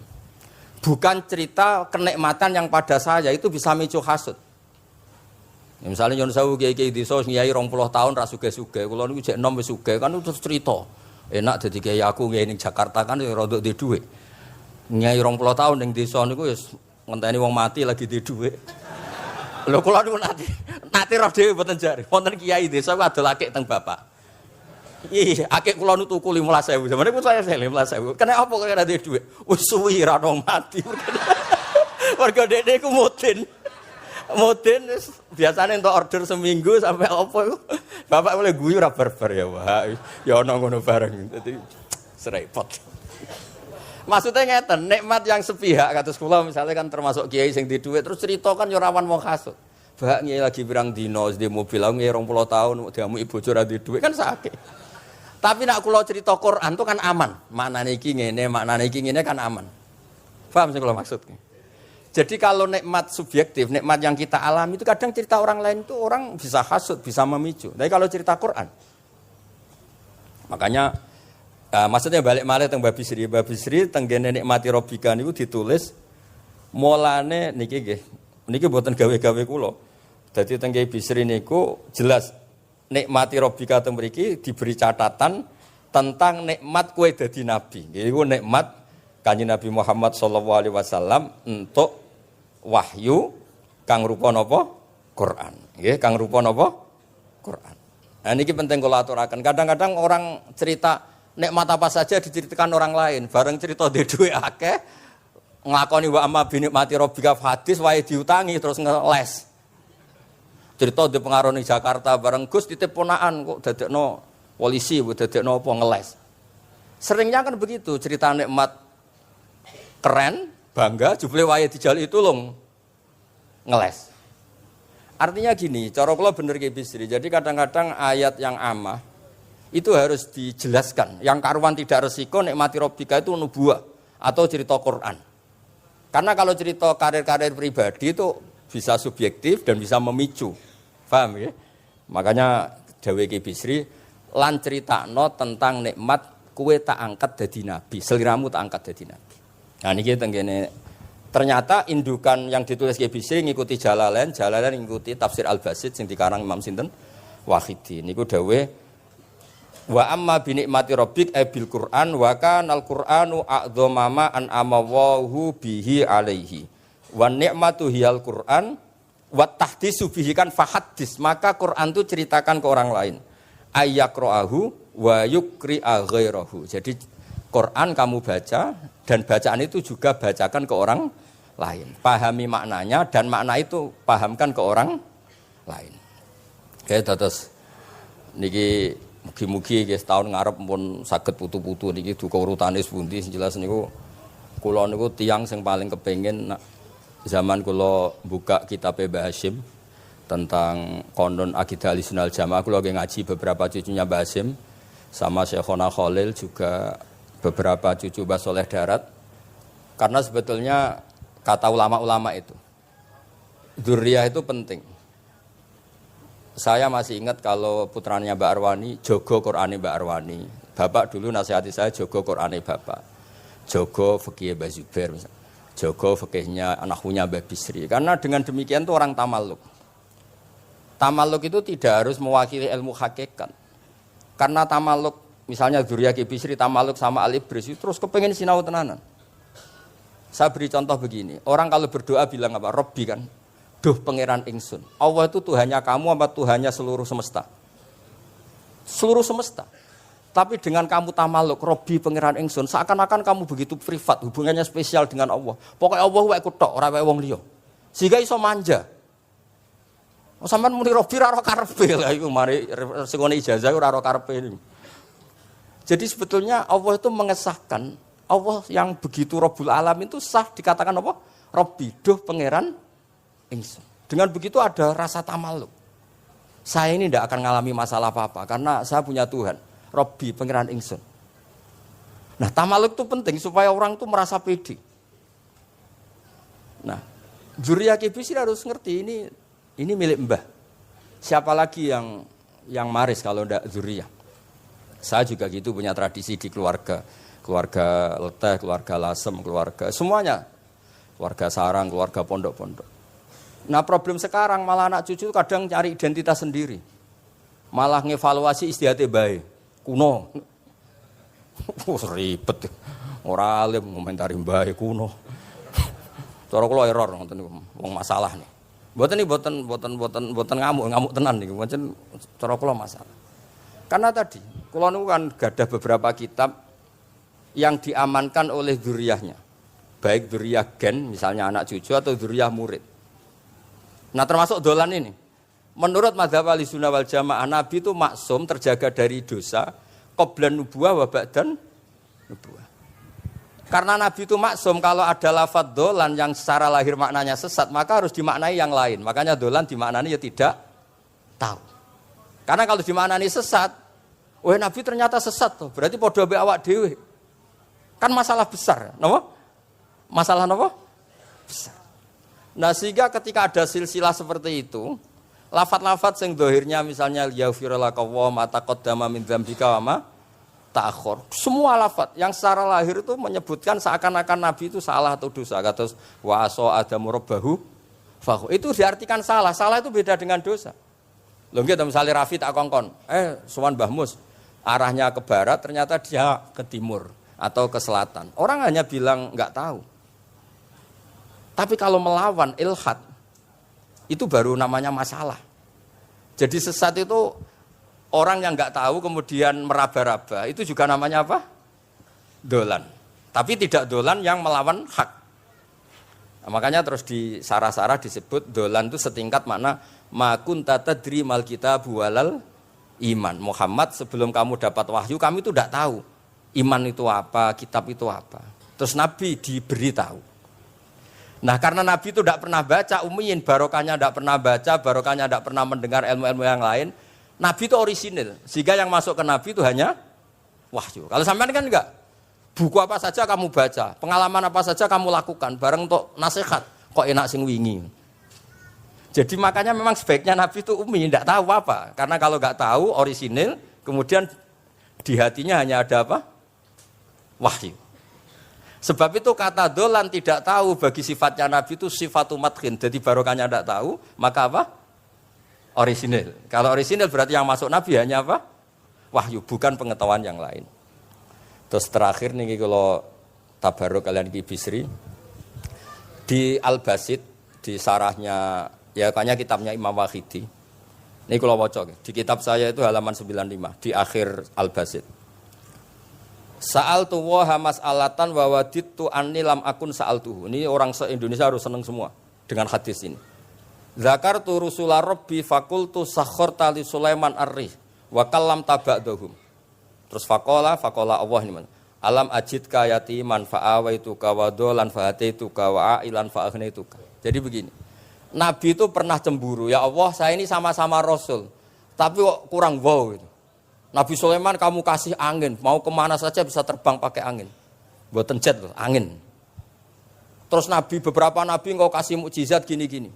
Bukan cerita kenikmatan yang pada saya itu bisa micu hasud. Ya, misalnya nyon sewu kiai-kiai desa ngiyai 20 tahun ra sugih-sugih, kula niku jek enom wis sugih kan terus cerita. Enak dadi kiai aku ngiyai ning Jakarta kan ya rada duwe dhuwit. Ngiyai 20 tahun ning desa niku wis ngenteni wong mati lagi duwe dhuwit. Lho kula niku nate roh dhewe mboten jare. Wonten kiai desa ku adol akik teng bapak. Iya, akik kula nu tuku 15.000. Zamane pun saya 15.000. Kena apa kok ora duwe dhuwit? Wis suwi ra wong mati. Warga dene ku mudin. Mudin biasanya untuk order seminggu sampai apa itu bapak boleh guyu ra barbar ya wah ya ana ngono bareng dadi serepot. Maksudnya ngeten, nikmat yang sepihak kados kula misalnya kan termasuk kiai sing di dhuwit terus cerita kan yo rawan wong hasud. Bak kiai lagi pirang dino di mobil aku kiai 20 tahun diamu ibu bojo ra di dhuwit kan sakit. Tapi nak kula cerita Quran itu kan aman. Maknane iki ngene kan aman. Paham sing kula maksud? Jadi kalau nikmat subjektif, nikmat yang kita alami itu kadang cerita orang lain itu orang bisa hasud, bisa memicu. Tapi kalau cerita Quran, makanya maksudnya balik malih teng Babi Sri tenggene nikmati Rabbika niku ditulis mulane niki nggih. Niki mboten gawe-gawe kula. Dadi teng Babi Sri niku jelas nikmati Rabbika teng mriki diberi catatan tentang nikmat kowe dadi nabi. Iku nikmat Kanjeng Nabi Muhammad sallallahu alaihi wasallam untuk wahyu kang rupa napa? Quran. Nggih, kang rupa napa? Quran. Nah niki penting kula aturaken. Kadang-kadang orang cerita nikmat apa saja diceritakan orang lain, bareng cerita dhe dhuwit akeh nglakoni wa amma bi nikmati rabbika hadis wae diutangi terus ngeles. Cerita di pengaruh ning Jakarta bareng Gus titip ponakan kok dadekno polisi, dadekno apa ngeles. Seringnya kan begitu, cerita nikmat keren bangga, jubli wae dijali itu long ngeles. Artinya gini, cara kula bener ki Bisri. Jadi kadang-kadang ayat yang amah itu harus dijelaskan. Yang karuan tidak resiko nikmati Rabbika itu nubuwah atau cerita Quran. Karena kalau cerita karir-karir pribadi itu bisa subjektif dan bisa memicu. Paham ya? Makanya dawuh ki Bisri lan critakno tentang nikmat kowe tak angkat dadi nabi, seliramu tak angkat dadi nabi. Nah niki tenggene ternyata indukan yang ditulis Ki Bisri ngikuti Jalalain ngikuti tafsir Al-Basit sing dikarang Imam sinten Wahidi. Niku dawuh wa amma bi nikmati rabbik bil Qur'an wa kanal Qur'anu a'dzama ma an amawahu bihi alaihi. Wa ni'matu hiyal Qur'an wa tahdisu bihi kan fahaddis, maka Quran itu ceritakan ke orang lain. Ayyaqra'ahu wa yukri'a ghairahu. Jadi Quran kamu baca dan bacaan itu juga bacakan ke orang lain. Pahami maknanya dan makna itu pahamkan ke orang lain. Oke, terus niki mugi-mugi nggih setahun ngarep pun saged putu-putu niki duka urutane pundi sing jelas niku kula niku tiyang sing paling kepengin zaman kula buka kitab Mbah Hasyim tentang konon akidah Ahlussunnah wal Jamaah, kula ngaji beberapa cucunya Mbah Hasyim sama Syekhona Khalil juga beberapa cucu Mbah Soleh Darat. Karena sebetulnya kata ulama-ulama itu dzurriyah itu penting. Saya masih ingat kalau putranya Mbak Arwani jogo Qur'ane Mbak Arwani. Bapak dulu nasihati saya jogo Qur'ane bapak. Jogo fikih Mbah Zubair, jogo fikihnya anaknya Mbah Bisri. Karena dengan demikian itu orang tamaluk. Tamaluk itu tidak harus mewakili ilmu hakikat. Karena tamaluk misalnya dzurriyah Ki Bisri tamaluk sama Al-Ibris terus kepengen sinau tenanan. Saya beri contoh begini, orang kalau berdoa bilang apa? Robbi kan, duh pangeran ingsun. Allah itu Tuhannya kamu apa Tuhannya seluruh semesta? Seluruh semesta. Tapi dengan kamu tamaluk, Robbi pangeran ingsun, seakan-akan kamu begitu privat, hubungannya spesial dengan Allah. Pokoknya Allah wae kutok, ora wae wong liya. Sehingga iso manja. Sampeyan muni Robbi ora karepe lha iku mari sing ngene ijazah ora karepe. Jadi sebetulnya Allah itu mengesahkan Allah yang begitu Rabbul Alamin itu sah dikatakan apa? Rabbi, duh pangeran ingsun. Dengan begitu ada rasa tamaluk. Saya ini tidak akan mengalami masalah apa-apa karena saya punya Tuhan. Rabbi, pangeran ingsun. Nah, tamaluk itu penting supaya orang itu merasa pede. Nah, Dzurriyyah Kibisri harus ngerti ini milik mbah. Siapa lagi yang maris kalau tidak Dzurriyyah? Saya juga gitu punya tradisi di keluarga leteh, keluarga lasem, keluarga semuanya, keluarga sarang, keluarga pondok-pondok. Nah, problem sekarang malah anak cucu kadang cari identitas sendiri, malah ngevaluasi istiadatnya baik, kuno. Ribet, orang alim ngomentari baik kuno. Cara kula error ngoten niku, wong masalah nih. Mboten ngamuk tenan niku. Pancen cara kula masalah. Karena tadi kula niku kan gadah beberapa kitab yang diamankan oleh dzurriyyahnya. Baik dzurriyyah gen misalnya anak cucu atau dzurriyyah murid. Nah, termasuk dolan ini. Menurut mazhab Ahlussunnah wal Jamaah, Nabi itu maksum terjaga dari dosa qablan nubuwah wa ba'dan nubuwah. Karena Nabi itu maksum, kalau ada lafadz dolan yang secara lahir maknanya sesat, maka harus dimaknai yang lain. Makanya dolan dimaknani ya tidak tahu. Karena kalau dimaknani sesat, Nabi ternyata sesat tuh. Berarti padha mbek awak dhewe. Kan masalah besar, napa? Masalah napa? Besar. Nah, sehingga ketika ada silsilah seperti itu, lafadz-lafadz yang dohirnya misalnya yaghfirulaka wa ma taqaddama min dzambika wa ma ta'akhir. Semua lafadz yang secara lahir itu menyebutkan seakan-akan Nabi itu salah atau dosa. Kata wa asa adamu rabbahu fahu. Itu diartikan salah. Salah itu beda dengan dosa. Lho nggih misalnya Rafi tak kongkon, sowan Mbah Mus, arahnya ke barat ternyata dia ke timur atau ke selatan. Orang hanya bilang enggak tahu. Tapi kalau melawan ilhad itu baru namanya masalah. Jadi sesat itu orang yang enggak tahu kemudian meraba-raba, itu juga namanya apa? Dolan. Tapi tidak dolan yang melawan hak. Nah, makanya terus di sarah-sarah disebut dolan itu setingkat makna ma kunta tadri mal kitabu walal iman. Muhammad, sebelum kamu dapat wahyu, kami itu tidak tahu iman itu apa, kitab itu apa. Terus Nabi diberitahu. Nah, karena Nabi itu tidak pernah baca, ummiyin, barokahnya tidak pernah baca, barokahnya tidak pernah mendengar ilmu-ilmu yang lain. Nabi itu orisinil, sehingga yang masuk ke Nabi itu hanya wahyu. Kalau sampean kan enggak, buku apa saja kamu baca, pengalaman apa saja kamu lakukan, bareng untuk nasihat, kok enak sing wingi. Jadi makanya memang sebaiknya Nabi itu ummi, tidak tahu apa. Karena kalau enggak tahu orisinil, kemudian di hatinya hanya ada apa? Wahyu. Sebab itu kata dolan tidak tahu bagi sifatnya Nabi itu sifatu madkhin. Jadi barokahnya tidak tahu, maka apa? Orisinil. Kalau orisinil berarti yang masuk Nabi hanya apa? Wahyu, bukan pengetahuan yang lain. Terus terakhir nih kalau tabaruk kalian Kibisri di Al-Basit, di sarahnya, ya kayaknya kitabnya Imam Wahidi. Ini kalau wocok, di kitab saya itu halaman 95, di akhir Al-Basit. Sa'altu waha mas'alatan wa wadidtu anni lam akun sa'altuhu. Ini orang se-Indonesia harus senang semua dengan hadis ini. Zakartu rusula rabbi fakultu sakhorta li Sulaiman ar-rih wa kallam taba'dahum. Terus faqala Allah ini mana? Alam ajidka yatiman fa'awaituka wa dolan fa'ataituka wa a'ilan fa'agnaituka. Jadi begini, Nabi itu pernah cemburu, ya Allah saya ini sama-sama Rasul, tapi kok kurang wow gitu. Nabi Sulaiman kamu kasih angin, mau kemana saja bisa terbang pakai angin. Buatan jet loh, angin. Terus beberapa Nabi engkau kasih mukjizat gini-gini.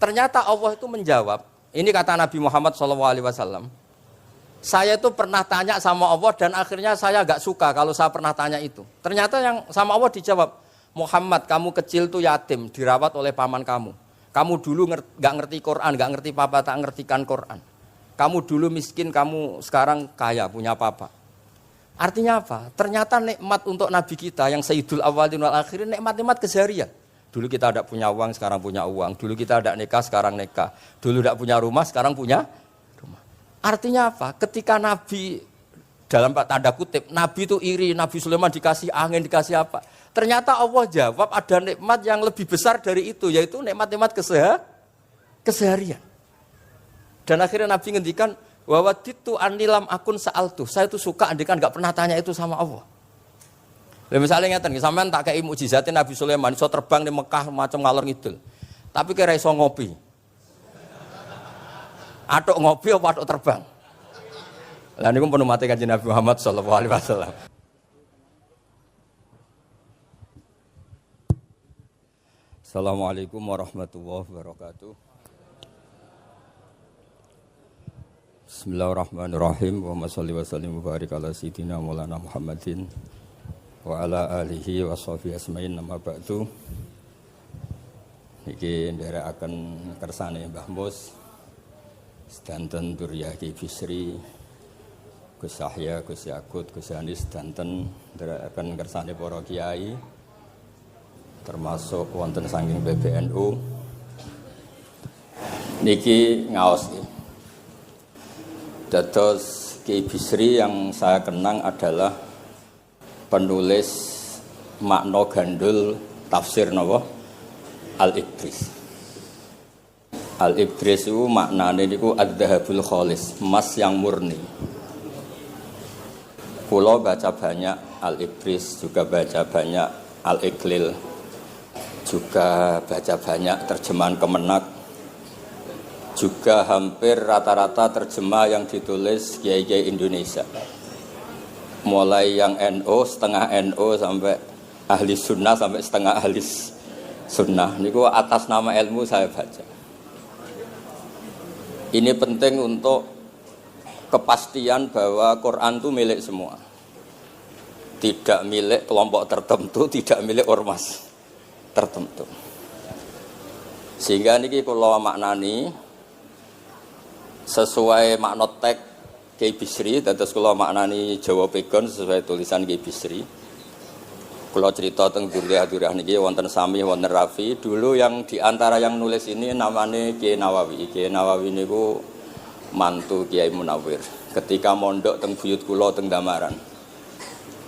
Ternyata Allah itu menjawab, ini kata Nabi Muhammad SAW, saya itu pernah tanya sama Allah dan akhirnya saya agak suka kalau saya pernah tanya itu. Ternyata yang sama Allah dijawab, Muhammad kamu kecil tuh yatim, dirawat oleh paman kamu. Kamu dulu gak ngerti Quran, gak ngerti papa, tak ngertikan Quran. Kamu dulu miskin, kamu sekarang kaya, punya papa. Artinya apa? Ternyata nikmat untuk Nabi kita yang Sayyidul Awwalin wal Akhirin, nikmat-nikmat keseharian. Dulu kita tidak punya uang, sekarang punya uang. Dulu kita tidak nikah, sekarang nikah. Dulu tidak punya rumah, sekarang punya rumah. Artinya apa? Ketika Nabi, dalam tanda kutip, Nabi itu iri, Nabi Sulaiman dikasih angin, dikasih apa. Ternyata Allah jawab ada nikmat yang lebih besar dari itu, yaitu nikmat-nikmat keseharian. Dan akhirnya Nabi ngendikan, wawaditu anilam akun sa'altu. Saya itu suka andikan enggak pernah tanya itu sama Allah. Lha misale ngeten, sampean tak kei mukjizatin Nabi Sulaiman iso terbang di Mekah macam ngalor ngidul. Tapi kira iso ngopi. Atuk ngopi apa atuk terbang? Lah niku pun mate Kanjeng Nabi Muhammad sallallahu alaihi wasallam. Assalamualaikum warahmatullahi wabarakatuh. Bismillahirrahmanirrahim. Wa shalli wa sallim wa barik ala sayyidina Maulana Muhammadin wa ala alihi wa sahbihi asma'in nama ba'du. Niki nderekaken kersane Mbah Mus sedanten Duriyah Ki Bisri, Gus Yahya, Gus Yakut, Gus Anis sedanten nderekaken kersane para kiai termasuk wonten saking PBNU. Niki ngaos iki. Dados Ki Bisri yang saya kenang adalah penulis makna gandul tafsir napa Al-Ibris. Al-Ibris itu maknane niku ad-dhahabul khalis, emas yang murni. Kula baca banyak Al-Ibris, juga baca banyak Al-Iqlil, juga baca banyak terjemahan Kemenak, juga hampir rata-rata terjemah yang ditulis kiai-kiai Indonesia. Mulai yang NO, setengah NO sampai ahli sunnah sampai setengah ahli sunnah. Niku atas nama ilmu saya baca. Ini penting untuk kepastian bahwa Quran itu milik semua. Tidak milik kelompok tertentu, tidak milik ormas tertentu. Sehingga niki kula maknani sesuai makna teks Ki Bisri, dados kula maknani Jawa Pegon sesuai tulisan Ki Bisri. Kula cerita teng Duriyah niki wonten Sami, wonten Rafi. Dulu yang diantara yang nulis ini namanya Kiai Nawawi. Kiai Nawawi niku mantu Kiai Munawir. Ketika mondok teng buyut kula teng Damaran.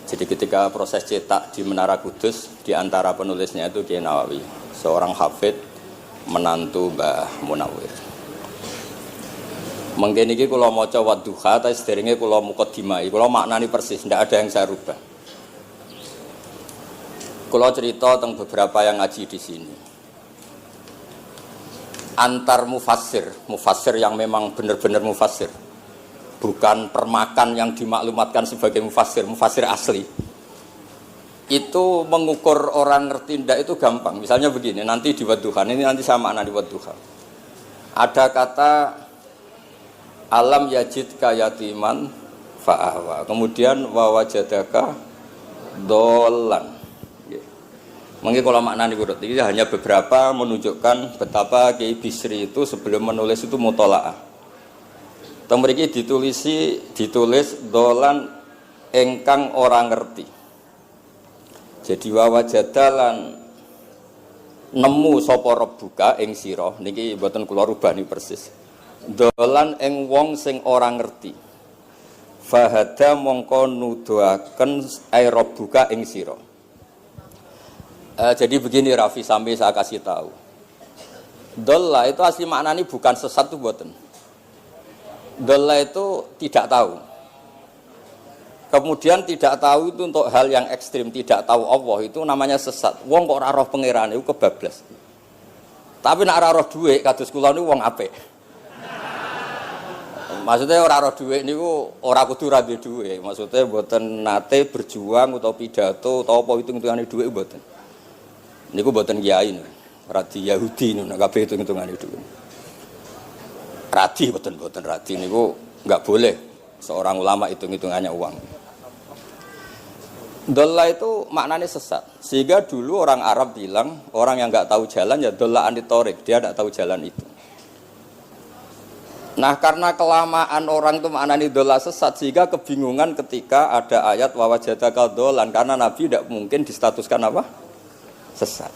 Jadi ketika proses cetak di Menara Kudus, diantara penulisnya itu Kiai Nawawi, seorang hafid menantu Mbah Munawir. Mengke niki kula maca Wadduha ta sederenge kula mukadimah. Kula maknani persis, ndak ada yang saya rubah. Kula cerita tentang beberapa yang ngaji di sini. Antar mufassir yang memang benar-benar mufassir. Bukan permakan yang dimaklumatkan sebagai mufassir asli. Itu mengukur orang ngerti ndak itu gampang. Misalnya begini, nanti di Wadduha, ini nanti saya maknani Wadduha. Ada kata alam yajid kayatiman fa'awa. Kemudian wawajadaka dolan. Mungkin kalau maknanya kurut ini hanya beberapa menunjukkan betapa Kiai Bisri itu sebelum menulis itu mutola'ah. Temriki ditulis dolan engkang orang ngerti. Jadi wawajadalan nemu sapa rebuka ing sira niki mboten kula rubani persis. Dolan ing wong sing ora ngerti. Fahada mongko nuduhaken aerobuka ing sira. Jadi begini Rafi sampai saya kasih tahu. Dolla itu asli maknanya bukan sesat itu mboten. Dolla itu tidak tahu. Kemudian tidak tahu itu untuk hal yang ekstrim, tidak tahu Allah itu namanya sesat. Wong kok ora roh pangeran itu kebablas. Tapi nek ora roh dhuwit kados kula niku wong apik. Maksudnya orang roh dhuwit niku ora kudu ra duwe dhuwit. Maksudnya mboten nate berjuang utawa pidato utawa apa hitung-hitungane dhuwit mboten. Niku mboten kiai niku. Radi Yahudi niku nek kabeh hitung-hitungane dhuwit. Radi mboten radi niku enggak boleh seorang ulama hitung-hitungannya uang. Dolla itu maknanya sesat. Sehingga dulu orang Arab bilang orang yang enggak tahu jalan ya dolla anitorik, dia enggak tahu jalan itu. Nah karena kelamaan orang itu maknani dola sesat sehingga kebingungan ketika ada ayat wawajadaka dolan karena Nabi tidak mungkin distatuskan apa? Sesat.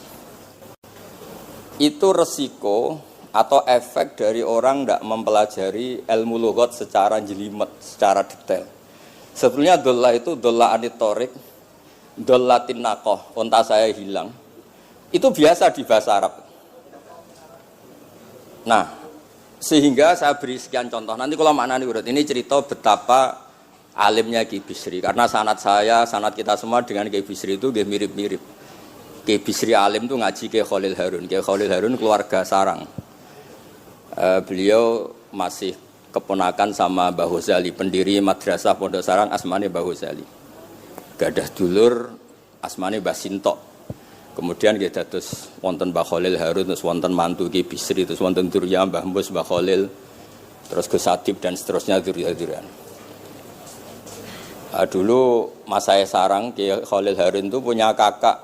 Itu resiko atau efek dari orang tidak mempelajari ilmu lughat secara jelimet, secara detail. Sebetulnya dola itu dola anitorik, dola tinakoh, onta saya hilang. Itu biasa di bahasa Arab. Nah, sehingga saya beri sekian contoh. Nanti kalau maknanya urut ini cerita betapa alimnya Ki Bisri. Karena sanad saya, sanad kita semua dengan Ki Bisri itu mirip-mirip. Ki Bisri alim itu ngaji Ki Khalil Harun. Ki Khalil Harun keluarga sarang. Beliau masih keponakan sama Mbah Ghazali, pendiri madrasah Pondok Sarang asmane Mbah Ghazali. Gadah dulur asmane Mbah Sintok. Kemudian kita terus wonten Mbah Khalil Harun, terus wonten mantu Ki Bisri, terus wonten Durya Mbah Mus, Mbah Khalil, terus Gus Adib dan seterusnya Durya-Duryan. Dulu Mas saya sarang Ki Khalil Harun itu punya kakak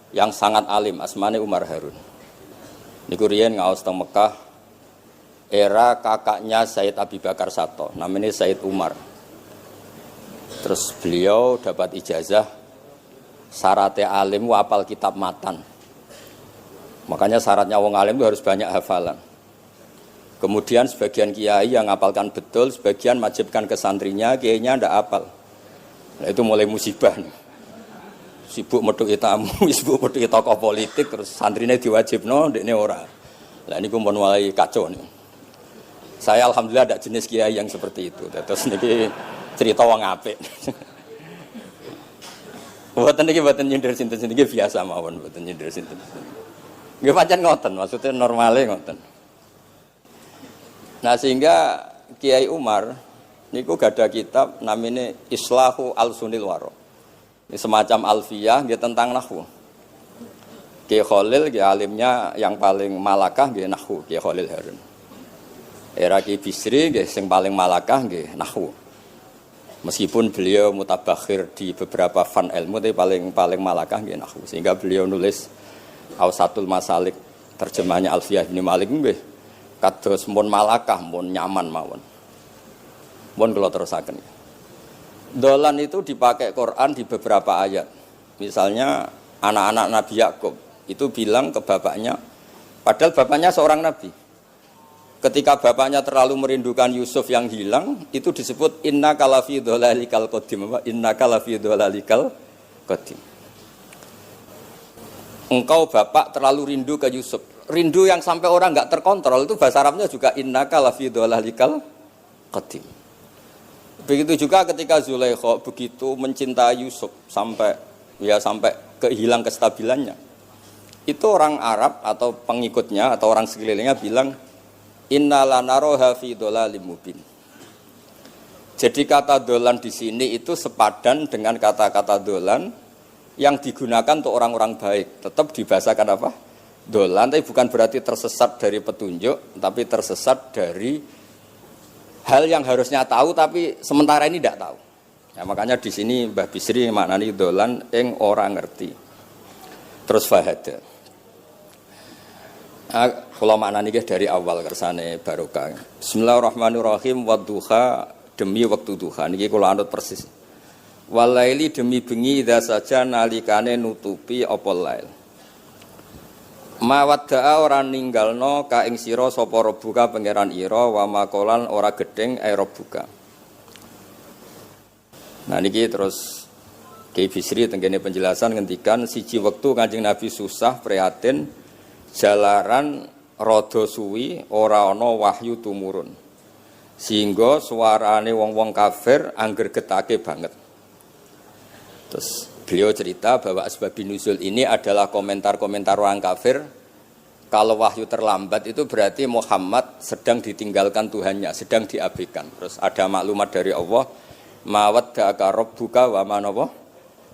yang sangat alim, asmane Umar Harun. Niku riyen ngaos teng Mekah, era kakaknya Said Abi Bakar Sato, namanya Said Umar. Terus beliau dapat ijazah syaratnya alim hafal kitab matan. Makanya syaratnya wong alim itu harus banyak hafalan. Kemudian sebagian kiai yang ngapalkan betul, sebagian majibkan ke santrinya, kiainya ndak hafal. Nah itu mulai musibah nih. Sibuk metuki tamu, sibuk metuki tokoh politik, terus santrinya diwajibno, ndekne ora. Lah niku pun mulai kacau nih. Saya alhamdulillah ada jenis kiai yang seperti itu. Terus niki cerita wong apik. Mboten niki mboten nyindir sinten-sinten iki biasa mawon, mboten nyindir sinten. Nggih pancen ngoten, maksudnya normale ngoten. Nah sehingga Kiai Umar niku gada kitab namanya Islahu Al-Sunil Waro. Ini semacam alfiyah nggih tentang nahwu. Kiai Khalil nggih alimnya yang paling malakah nggih nahwu, Kiai Khalil Harun. Era Ki Bisri nggih sing paling malakah nggih nahwu. Meskipun beliau mutabakhir di beberapa fan ilmu tapi paling malakah nggih nahwu. Sehingga beliau nulis Awsatul Masalik terjemahnya Alfiyah bin Malik nggih kados mun malakah mun nyaman mawon. Mun kula terusaken. Dolan itu dipakai Quran di beberapa ayat. Misalnya anak-anak Nabi Yakub itu bilang ke bapaknya, padahal bapaknya seorang nabi. Ketika bapaknya terlalu merindukan Yusuf yang hilang, itu disebut inna kalafi dhalalikal qadim. Inna kalafi dhalalikal qadim. Engkau bapak terlalu rindu ke Yusuf. Rindu yang sampai orang enggak terkontrol itu bahasa Arabnya juga inna kalafi dhalalikal qadim. Begitu juga ketika Zulaikha begitu mencintai Yusuf sampai kehilang kestabilannya. Itu orang Arab atau pengikutnya atau orang sekelilingnya bilang inna lanaroha fi dhalalim mubin. Jadi kata dolan di sini itu sepadan dengan kata-kata dolan yang digunakan untuk orang-orang baik. Tetap dibahasakan apa? Dolan, tapi bukan berarti tersesat dari petunjuk, tapi tersesat dari hal yang harusnya tahu tapi sementara ini tidak tahu. Ya, makanya di sini Mbah Bisri maknani dolan ing ora ngerti. Terus fahada. Kula maknani dari awal kersane barokah. Bismillahirrahmanirrahim wadduha demi waktu duha niki kula anut persis. Walaili demi bengi idza saja nalikane nutupi apa lail. Mawadda'a ora ninggalno ka ing sira sapa rebuka pangeran ira wa makolan ora gedeng rebuka. Nah niki terus Kiai Bisri tenggene penjelasan ngendikan siji wektu Kanjeng Nabi susah prihatin jalaran rada suwi ora ana wahyu tumurun. Sehingga suarane wong-wong kafir angger getake banget. Terus beliau cerita bahwa asbabun nuzul ini adalah komentar-komentar orang kafir. Kalau wahyu terlambat itu berarti Muhammad sedang ditinggalkan Tuhannya, sedang diabaikan. Terus ada maklumat dari Allah, mawaddaka rabbuka wa ma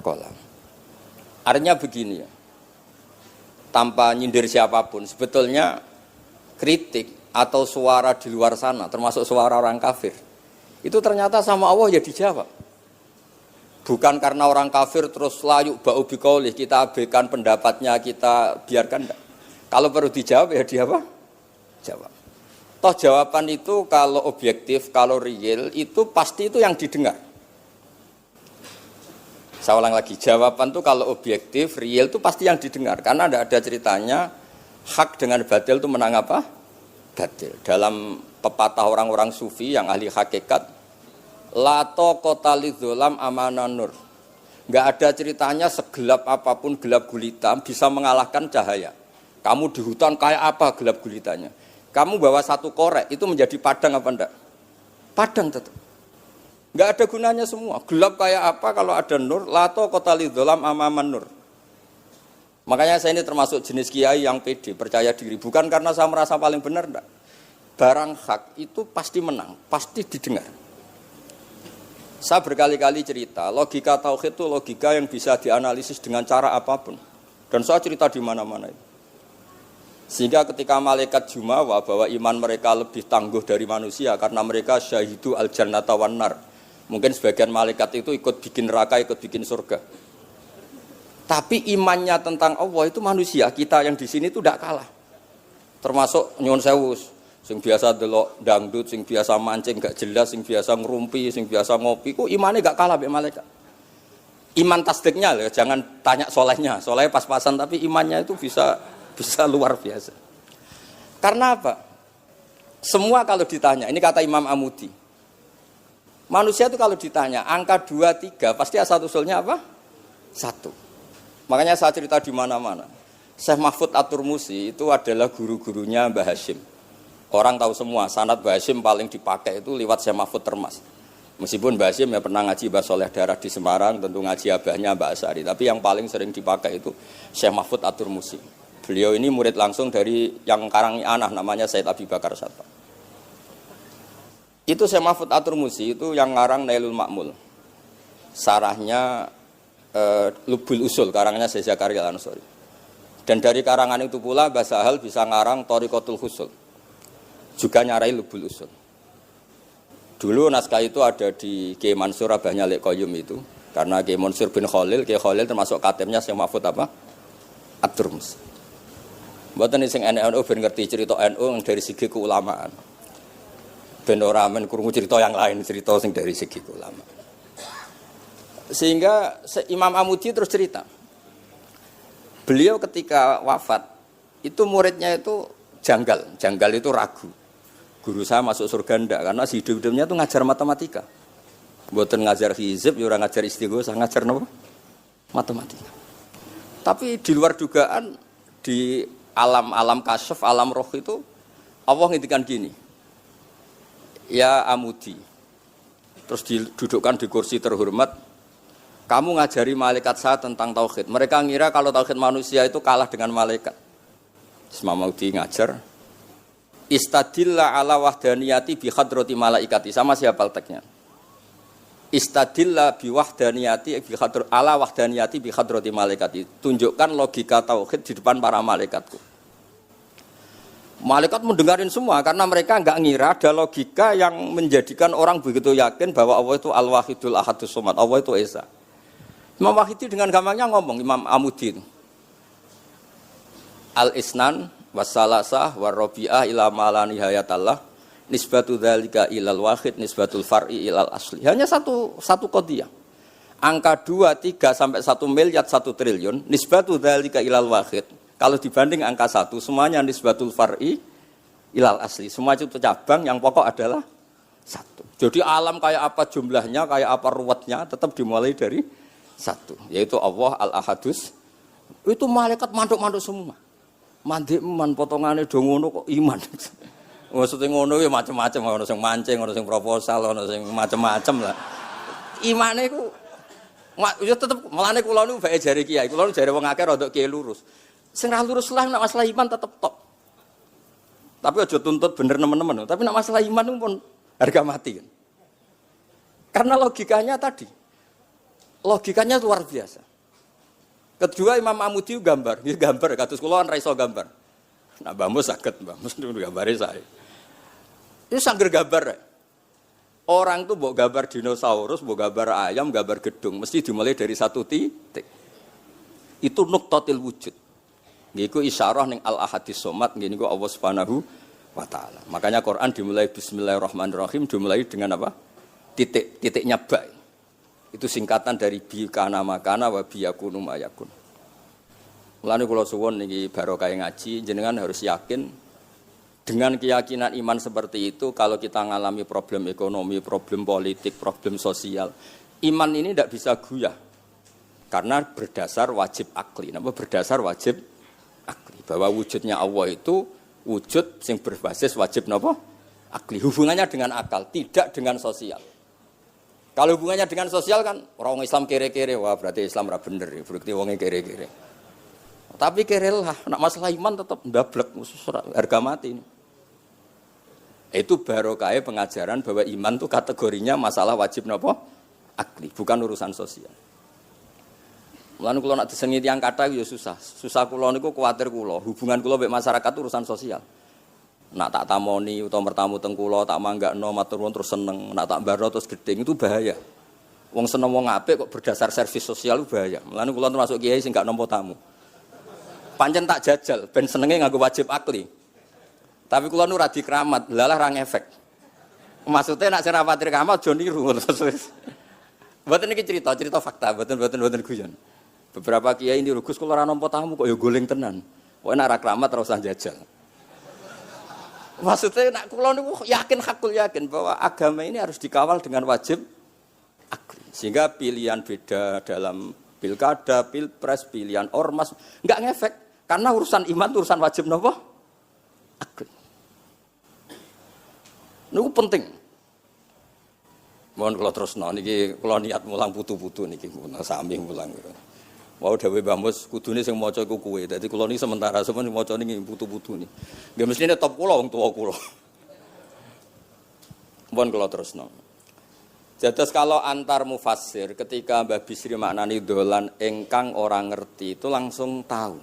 qala. Artinya begini ya. Tanpa nyindir siapapun, sebetulnya kritik atau suara di luar sana, termasuk suara orang kafir, itu ternyata sama Allah ya dijawab. Bukan karena orang kafir terus layuk ba'u biqaulih, kita abaikan pendapatnya, kita biarkan enggak. Kalau perlu dijawab ya dia apa? Jawab. Toh jawaban itu kalau objektif, kalau real itu pasti itu yang didengar. Saya ulang lagi, jawaban itu kalau objektif, real itu pasti yang didengar. Karena tidak ada ceritanya hak dengan batil itu menang apa? Batil. Dalam pepatah orang-orang sufi yang ahli hakikat, lato kota lidzolam amanan nur. Enggak ada ceritanya segelap apapun gelap gulita bisa mengalahkan cahaya. Kamu di hutan kayak apa gelap gulitanya? Kamu bawa satu korek itu menjadi padang apa enggak? Padang tetap. Enggak ada gunanya semua. Gelap kayak apa kalau ada nur? Lato qotali dzalam amaman nur. Makanya saya ini termasuk jenis kiai yang pede, percaya diri. Bukan karena saya merasa paling benar, enggak. Barang hak itu pasti menang, pasti didengar. Saya berkali-kali cerita, logika tauhid itu logika yang bisa dianalisis dengan cara apapun. Dan saya cerita di mana-mana itu. Sehingga ketika malaikat jumawa bahwa iman mereka lebih tangguh dari manusia karena mereka syahidu al-jannata wan nar. Mungkin sebagian malaikat itu ikut bikin neraka, ikut bikin surga. Tapi imannya tentang Allah itu manusia, kita yang di sini itu tidak kalah. Termasuk nyuwun sewu, sing biasa delok dangdut, sing biasa mancing gak jelas, sing biasa ngerumpi, sing biasa ngopi, ku imannya gak kalah mbek malaikat. Iman tasdiknya loh, jangan tanya solehnya, soleh pas-pasan tapi imannya itu bisa luar biasa. Karena apa? Semua kalau ditanya, ini kata Imam Amudi. Manusia itu kalau ditanya angka 2, 3 pasti asal usulnya apa? 1. Makanya saya cerita di mana-mana. Syekh Mahfud At-Turmusi itu adalah guru-gurunya Mbah Hashim. Orang tahu semua, sanad Mbah Hashim paling dipakai itu lewat Syekh Mahfud Termas. Meskipun Mbah Hashim ya pernah ngaji Mbah Soleh Darah di Semarang, tentu ngaji abahnya Mbah Asari. Tapi yang paling sering dipakai itu Syekh Mahfud At-Turmusi. Beliau ini murid langsung dari yang karangi anak namanya Said Abi Bakar Satta. Itu Syekh Mahfud At-Turmusi itu yang ngarang Nailul Ma'mul. Sarahnya Lubul Usul, karangannya Syekh Zakaria Al-Ansori. Dan dari karangan itu pula Mbah Sahal bisa ngarang Thariqatul Husul. Juga nyarai Lubul Usul. Dulu naskah itu ada di Kiai Mansur abahnya Lek Qayyum itu. Karena Kiai Mansur bin Khalil, Kiai Khalil termasuk katemnya Syekh Mahfud apa? At-Turmusi. Mboten sing NU ben ngerti cerita NU dari segi keulamaan. Ben ora men krungu cerita yang lain, cerita sing dari segi keulamaan. Sehingga Imam Amudi terus cerita. Beliau ketika wafat itu muridnya itu janggal itu ragu. Guru saya masuk surga ndak karena si hidup-hidupnya itu ngajar matematika. Mboten ngajar hizib, ya ora ngajar istighosah, ngajar napa? Matematika. Tapi di luar dugaan di alam kasyaf, alam roh itu Allah ngintikan gini. Ya Amudi. Terus didudukkan di kursi terhormat. Kamu ngajari malaikat saya tentang tauhid. Mereka ngira kalau tauhid manusia itu kalah dengan malaikat. Imam Amudi ngajar. Istadilla ala wahdaniyati bi hadrati malaikati. Sama siapa teksnya? Istadilla bi wahdaniyati bi ala wahdaniyati bi hadrati malaikati. Tunjukkan logika tauhid di depan para malaikatku. Malaikat mendengarin semua karena mereka enggak ngira ada logika yang menjadikan orang begitu yakin bahwa Allah itu Al-Wahidul Ahadus Somad. Allah itu Esa. Imam Wahidi dengan gampangnya ngomong, Imam Amudi itu. Al-Isnan wassalasah warrobi'ah ila mala nihayatallah nisbatu dzalika ilal wahid nisbatul far'i ilal asli. Hanya satu qadhiyah. Angka 2, 3 sampai 1 miliar 1 triliun nisbatu dzalika ilal wahid. Kalau dibanding angka 1 semuanya nisbatul far'i ilal asli. Semua itu cabang yang pokok adalah 1. Jadi alam kayak apa jumlahnya, kayak apa ruwetnya tetap dimulai dari 1, yaitu Allah Al-Ahadus. Itu malaikat manduk-manduk semua. Mandek man potongane do ngono kok iman. Maksudnya ngono ya macam-macam, ono sing mancing, ono sing proposal, ono sing macam-macam lah. Imane ku ya tetep melane kula niku bae jare kiai. Kula jare wong akeh rada kiai lurus. Sing ra lurus lah nek masalah iman tetep top. Tapi aja tuntut bener nemen-nemen. Tapi nek masalah iman pun harga mati kan. Karena logikanya tadi. Logikanya luar biasa. Kedua Imam Amudi gambar, dia gambar kados kula kan ra iso gambar. Nah Mbah Mus saged, Mbah Mus gambare saya. Itu sangger gambar. Orang tuh mbok gambar dinosaurus, mbok gambar ayam, gambar gedung, mesti dimulai dari 1 titik. Itu nuqtatil wujud. Niku isyarah ning Al-Ahadis Somad, niku Allah Subhanahu wa taala. Makanya Quran dimulai bismillahirrahmanirrahim, dimulai dengan apa? Titiknya ba. Itu singkatan dari bi kana makana wa bi yakunu mayakun. Mulane kula suwun niki barokah ngaji, jenengan harus yakin dengan keyakinan iman seperti itu. Kalau kita ngalami problem ekonomi, problem politik, problem sosial, iman ini tidak bisa guyah karena berdasar wajib akli. Napa berdasar wajib akli? Bahwa wujudnya Allah itu wujud yang berbasis wajib napa akli. Hubungannya dengan akal, tidak dengan sosial. Kalau hubungannya dengan sosial kan orang Islam kere-kere, wah berarti Islam ra bener, berarti wongnya kere-kere. Tapi kere lah, nak masalah iman tetap ndablek, harga mati. Itu barokah pengajaran bahwa iman itu kategorinya masalah wajib napa? Akli, bukan urusan sosial. Mulane kula nak disengi tiyang kathah ya susah. Susah kula niku kuwatir kula, hubungan kula mek masyarakat itu urusan sosial. Nak tak tamoni utawa mertamu teng kula tak manggakno matur nuwun terus seneng, nak tak barno terus gedeng itu bahaya. Wong seneng wong apik kok berdasar servis sosial itu bahaya. Mulane kula termasuk kiai sing gak nampa tamu. Pancen tak jajal ben senenge nganggo wajib akli. Tapi kula nu ra dikeramat, lalah ra ngefek. Maksudnya nak sing rapatir keramat aja niru terus. Mboten iki cerita fakta, mboten guyon. Beberapa kiai niru Gus kula ra nampa tamu kok ya goleng tenan. Kok nek ra keramat ora usah jajal. Maksudnya nak kula niku yakin bahwa agama ini harus dikawal dengan wajib akli. Sehingga pilihan beda dalam pilkada, pilpres, pilihan ormas enggak ngefek karena urusan iman itu urusan wajib napa? Akli. Niku penting. Mohon kula terusno niki kula niat mulang putu-putu niki sami mulang. Wau dawuh Mbah Mus kudune sing maca iku kowe. Dadi kula niki sementara sampeyan maca niki putu-putu niki. Nggih mestine top kula wong tuwa kula. Mohon kula terusno. Jadi kalau antar mufassir ketika Mbah Bisri maknani dolan engkang orang ngerti itu langsung tahu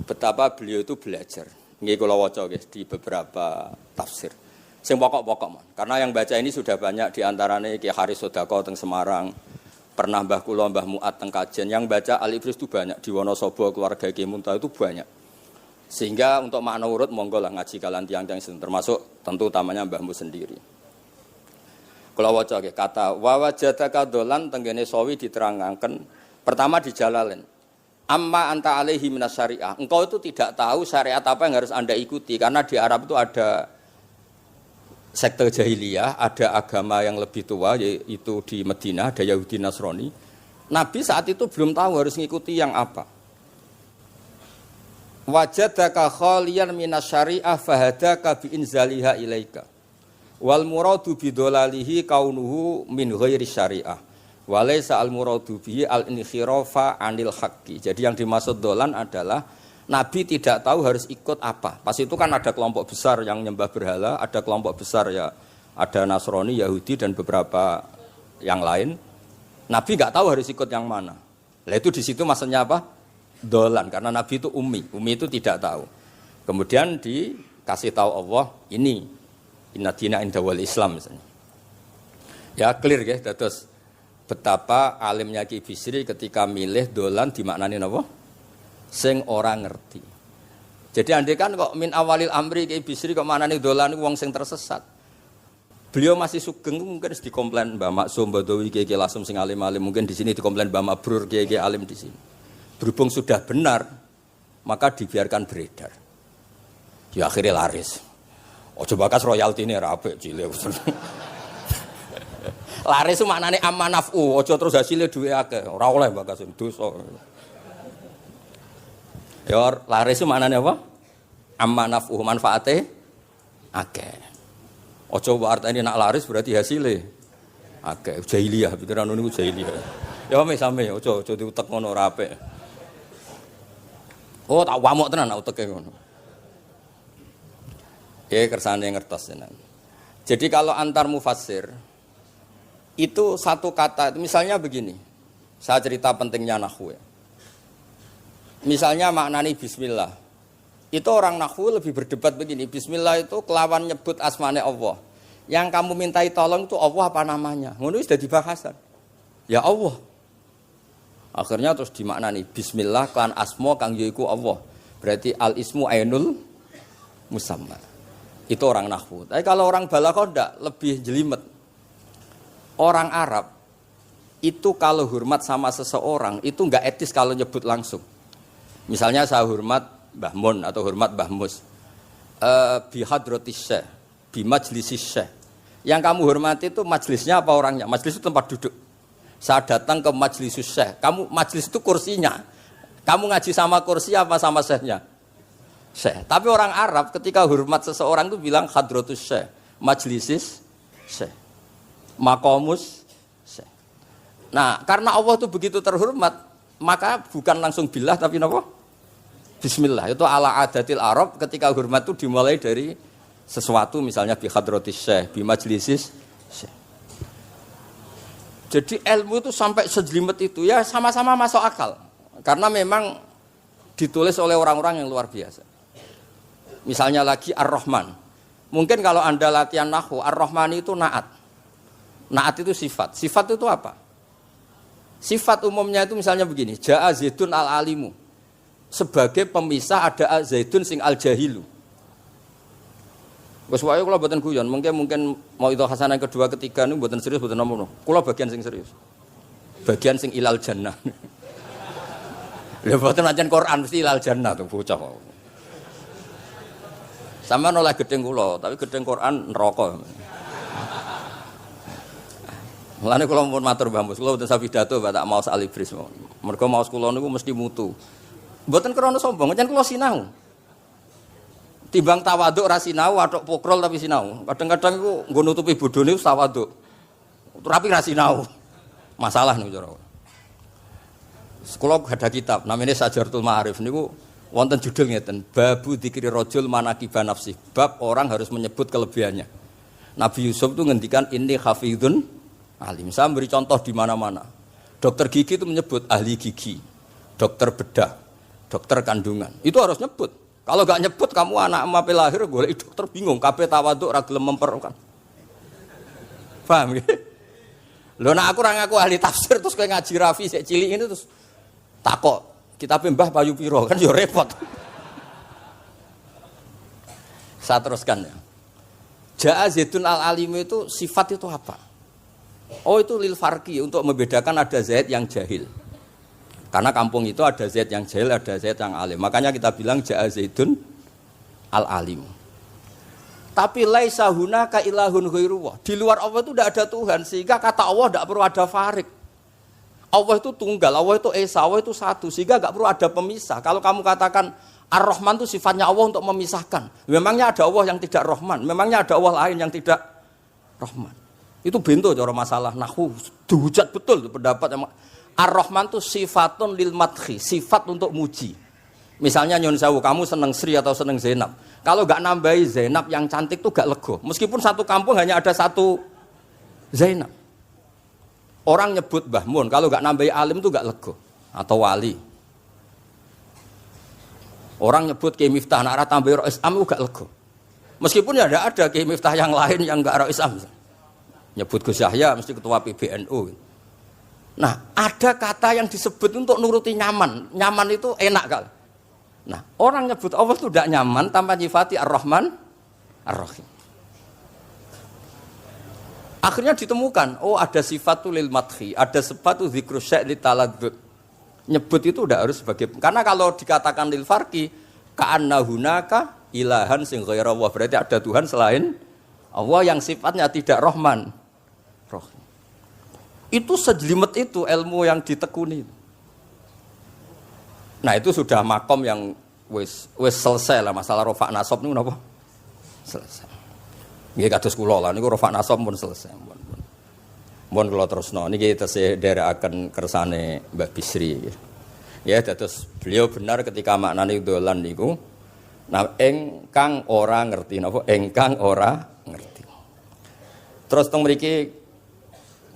betapa beliau itu belajar. Nggih kula waca guys di beberapa tafsir. Sing pokok-pokok man. Karena yang baca ini sudah banyak di antaranya Ki Haris Sodako teng Semarang. Pernah Mbah kula Mbah Muat teng Kajen yang baca Al-Ifris itu banyak di Wonosobo keluarga Ki Munta itu banyak. Sehingga untuk makna urut monggo lah ngaji kalian tiang-tiang termasuk tentu utamanya Mbahmu sendiri. Kula waca nggih kata wa wajadaka dolan tenggene sawi diterangaken pertama di Jalalain. Amma anta alaihi minas syariah. Engkau itu tidak tahu syariat apa yang harus Anda ikuti karena di Arab itu ada sekte jahiliyah, ada agama yang lebih tua yaitu di Madinah ada Yahudi Nasrani. Nabi saat itu belum tahu harus mengikuti yang apa. Wajadaka khaliyan minas syariah fahadaka bi inzaliha ilaika. Wal muradu bidolalihi kaunuhu min ghairi syariah. Walaysa al muradu bihi al inkhirafa anil haqqi. Jadi yang dimaksud dolan adalah Nabi tidak tahu harus ikut apa. Pas itu kan ada kelompok besar yang nyembah berhala, ada kelompok besar ya ada Nasrani, Yahudi dan beberapa yang lain. Nabi nggak tahu harus ikut yang mana. Lah itu di situ maksudnya apa? Dolan karena Nabi itu ummi itu tidak tahu. Kemudian dikasih tahu Allah ini inna dina inda wal Islam misalnya. Ya clear ya, terus betapa alimnya Ki Bisri ketika milih dolan dimaknani apa? Sing orang ngerti. Jadi andai kan kok min awalil amri Ki Bisri kok maknani dolan wong sing tersesat. Beliau masih sugeng mungkin dikomplain Mbah Maksum Badawi Ki Lasem sing alim-alim mungkin di sini dikomplain Mbah Mabrur Ki alim di sini. Berhubung sudah benar maka dibiarkan beredar. Ya akhirnya laris. Ojo bakas royalti ini rapi cilik. Laris itu maknanya amanafu. Ojo terus hasilnya duwe akeh. Ora oleh bakas dosa. Ya laris itu maknanya apa? Amanafu manfaate akeh. Ojo artine nak laris berarti hasilnya akeh. Jahiliyah pikiran niku jahiliyah. Ya sami ojo diutek ngono rapi. Oh tak wamuk tenan nak uteke ngono. Ya kersane ngertos tenan. Jadi kalau antar mufassir itu satu kata, misalnya begini. Saya cerita pentingnya nahwu. Misalnya maknani bismillah. Itu orang nahwu lebih berdebat begini, bismillah itu kelawan nyebut asmane Allah. Yang kamu mintai tolong itu Allah apa namanya? Ngono sudah dibahasan. Ya Allah. Akhirnya terus dimaknani bismillah kan asma kang yaiku Allah. Berarti al ismu ainul musamma. Itu orang nahwu. Tapi kalau orang balaghah ndak, lebih jelimet. Orang Arab itu kalau hormat sama seseorang itu enggak etis kalau nyebut langsung. Misalnya saya hormat Mbah Mun atau hormat Mbah Mus. Bi hadratis syekh, bi majlisis syekh. Yang kamu hormati itu majlisnya apa orangnya? Majlis itu tempat duduk. Saya datang ke majlisus syekh. Kamu majlis itu kursinya. Kamu ngaji sama kursi apa sama syekhnya? Syekh. Tapi orang Arab ketika hormat seseorang itu bilang hadratus syekh, majlisis syekh, maqamus syekh. Nah, karena Allah itu begitu terhormat, maka bukan langsung billah tapi napa? Bismillah. Itu ala adatil Arab, ketika hormat itu dimulai dari sesuatu misalnya bi hadratis syekh, bi majlisis syekh. Jadi ilmu itu sampai sejelimet itu ya sama-sama masuk akal. Karena memang ditulis oleh orang-orang yang luar biasa. Misalnya lagi Ar-Rahman. Mungkin kalau Anda latihan nahwu, Ar-Rahman itu na'at. Na'at itu sifat. Sifat itu apa? Sifat umumnya itu misalnya begini, Ja'a Zaidun al-alimu. Sebagai pemisah ada Zaidun sing al-jahilu. Wes wae kula mboten guyon, mungkin mau itu hasanah yang kedua ketiga niku mboten serius mboten nomo. Kula bagian sing serius. Bagian sing ilal jannah. Lha mboten ancen Quran mesti ilal jannah tuh bocah kok. Sama nolak gedeng kula, tapi gedeng Quran neraka. Mulane kula mumpun matur Mbah Mus, kula mboten sapidato tak maos alibris. Mergo maos kula niku mesti mutu. Mboten krana sombong, ancen kula sinau. Timbang tawaduk ra sinau, atok pokrol tapi sinau. Kadang-kadang iku nggo nutupi bodhone tawaduk. Tapi ra sinau. Masalah niku cara. Kula ada kitab namanya Sajartul Ma'arif niku wonten judul ngeten, Babu Dzikri Rajul Manaqiba Nafsi. Bab orang harus menyebut kelebihannya. Nabi Yusuf itu ngendikan inni hafizun alim. Saya beri contoh di mana-mana. Dokter gigi itu menyebut ahli gigi, dokter bedah, dokter kandungan. Itu harus nyebut. Kalau gak nyebut kamu anak emak lahir golek dokter bingung, kabeh tawaduk ra gelem memperkan. Paham ya? Lho nek aku ora ngaku ahli tafsir terus kowe ngaji Rafi sik cilik ini terus takok, kitabe Mbah payu pira kan ya repot. Saya teruskan ya. Ja'a Zaidun al-alim itu sifat itu apa? Oh itu lil farqi untuk membedakan ada Zaid yang jahil. Karena kampung itu ada Zaid yang jahil, ada Zaid yang alim. Makanya kita bilang Ja'a Zaidun al-alim. Tapi laisa hunaka ilahun ghairuwah. Di luar Allah itu tidak ada Tuhan, sehingga kata Allah tidak perlu ada farik. Allah itu tunggal, Allah itu esa, Allah itu satu, sehingga tidak perlu ada pemisah. Kalau kamu katakan Ar-Rahman itu sifatnya Allah untuk memisahkan. Memangnya ada Allah yang tidak Rahman, memangnya ada Allah lain yang tidak Rahman. Itu bento cara masalah nahwu. Dihujat betul pendapat yang Ar-Rahman itu sifatun lil madhi, sifat untuk muji. Misalnya nyun sewu, kamu seneng Sri atau seneng Zainab. Kalau enggak nambahi Zainab yang cantik itu enggak lego. Meskipun satu kampung hanya ada satu Zainab. Orang nyebut Mbah Mun, kalau enggak nambahi alim itu enggak lego atau wali. Orang nyebut Kiai Miftah, nak ra tambahi Rais Am enggak lego. Meskipun ya enggak ada Kiai Miftah yang lain yang enggak Rais Am. Nyebut Gus Yahya mesti ketua PBNU. Nah, ada kata yang disebut untuk nuruti nyaman. Nyaman itu enak kali. Nah, orang nyebut Allah itu tidak nyaman tanpa nyifati Ar-Rahman, Ar-Rahim. Akhirnya ditemukan, oh ada sifat lil madhi, ada sifat dzikru syai' li taladzud. Nyebut itu tidak harus sebagai, karena kalau dikatakan lil farqi ka'anna hunaka ilahan sing ghaira Allah, berarti ada Tuhan selain Allah yang sifatnya tidak Rahman, Rahim. Itu sejelimet itu ilmu yang ditekuni. Nah itu sudah makom yang wis selesai lah masalah rofa nasab niku napa? Selesai. Nggih kados kula lah niku rofa nasab pun selesai. Mun kula terusno niki tesih nderekaken kersane Mbak Bisri. Ya dados beliau benar ketika maknane dolan niku nah engkang ora ngerti napa? Engkang ora ngerti. Terus teng mriki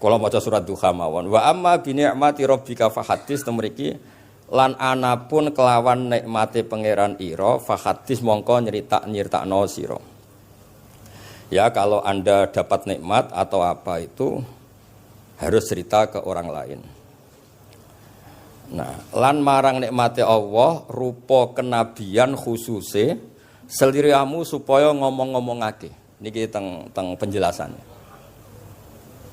kalau maca surat Duha mawon wa amma bi ni'mati rabbika fahadits temriki lan anapun kelawan nikmate pangeran ira fahadits mongko nyritakno sira. Ya kalau Anda dapat nikmat atau apa itu harus cerita ke orang lain. Nah, lan marang nikmate Allah rupa kenabian khususe seliramu supaya ngomong-ngomongake. Niki teng penjelasannya.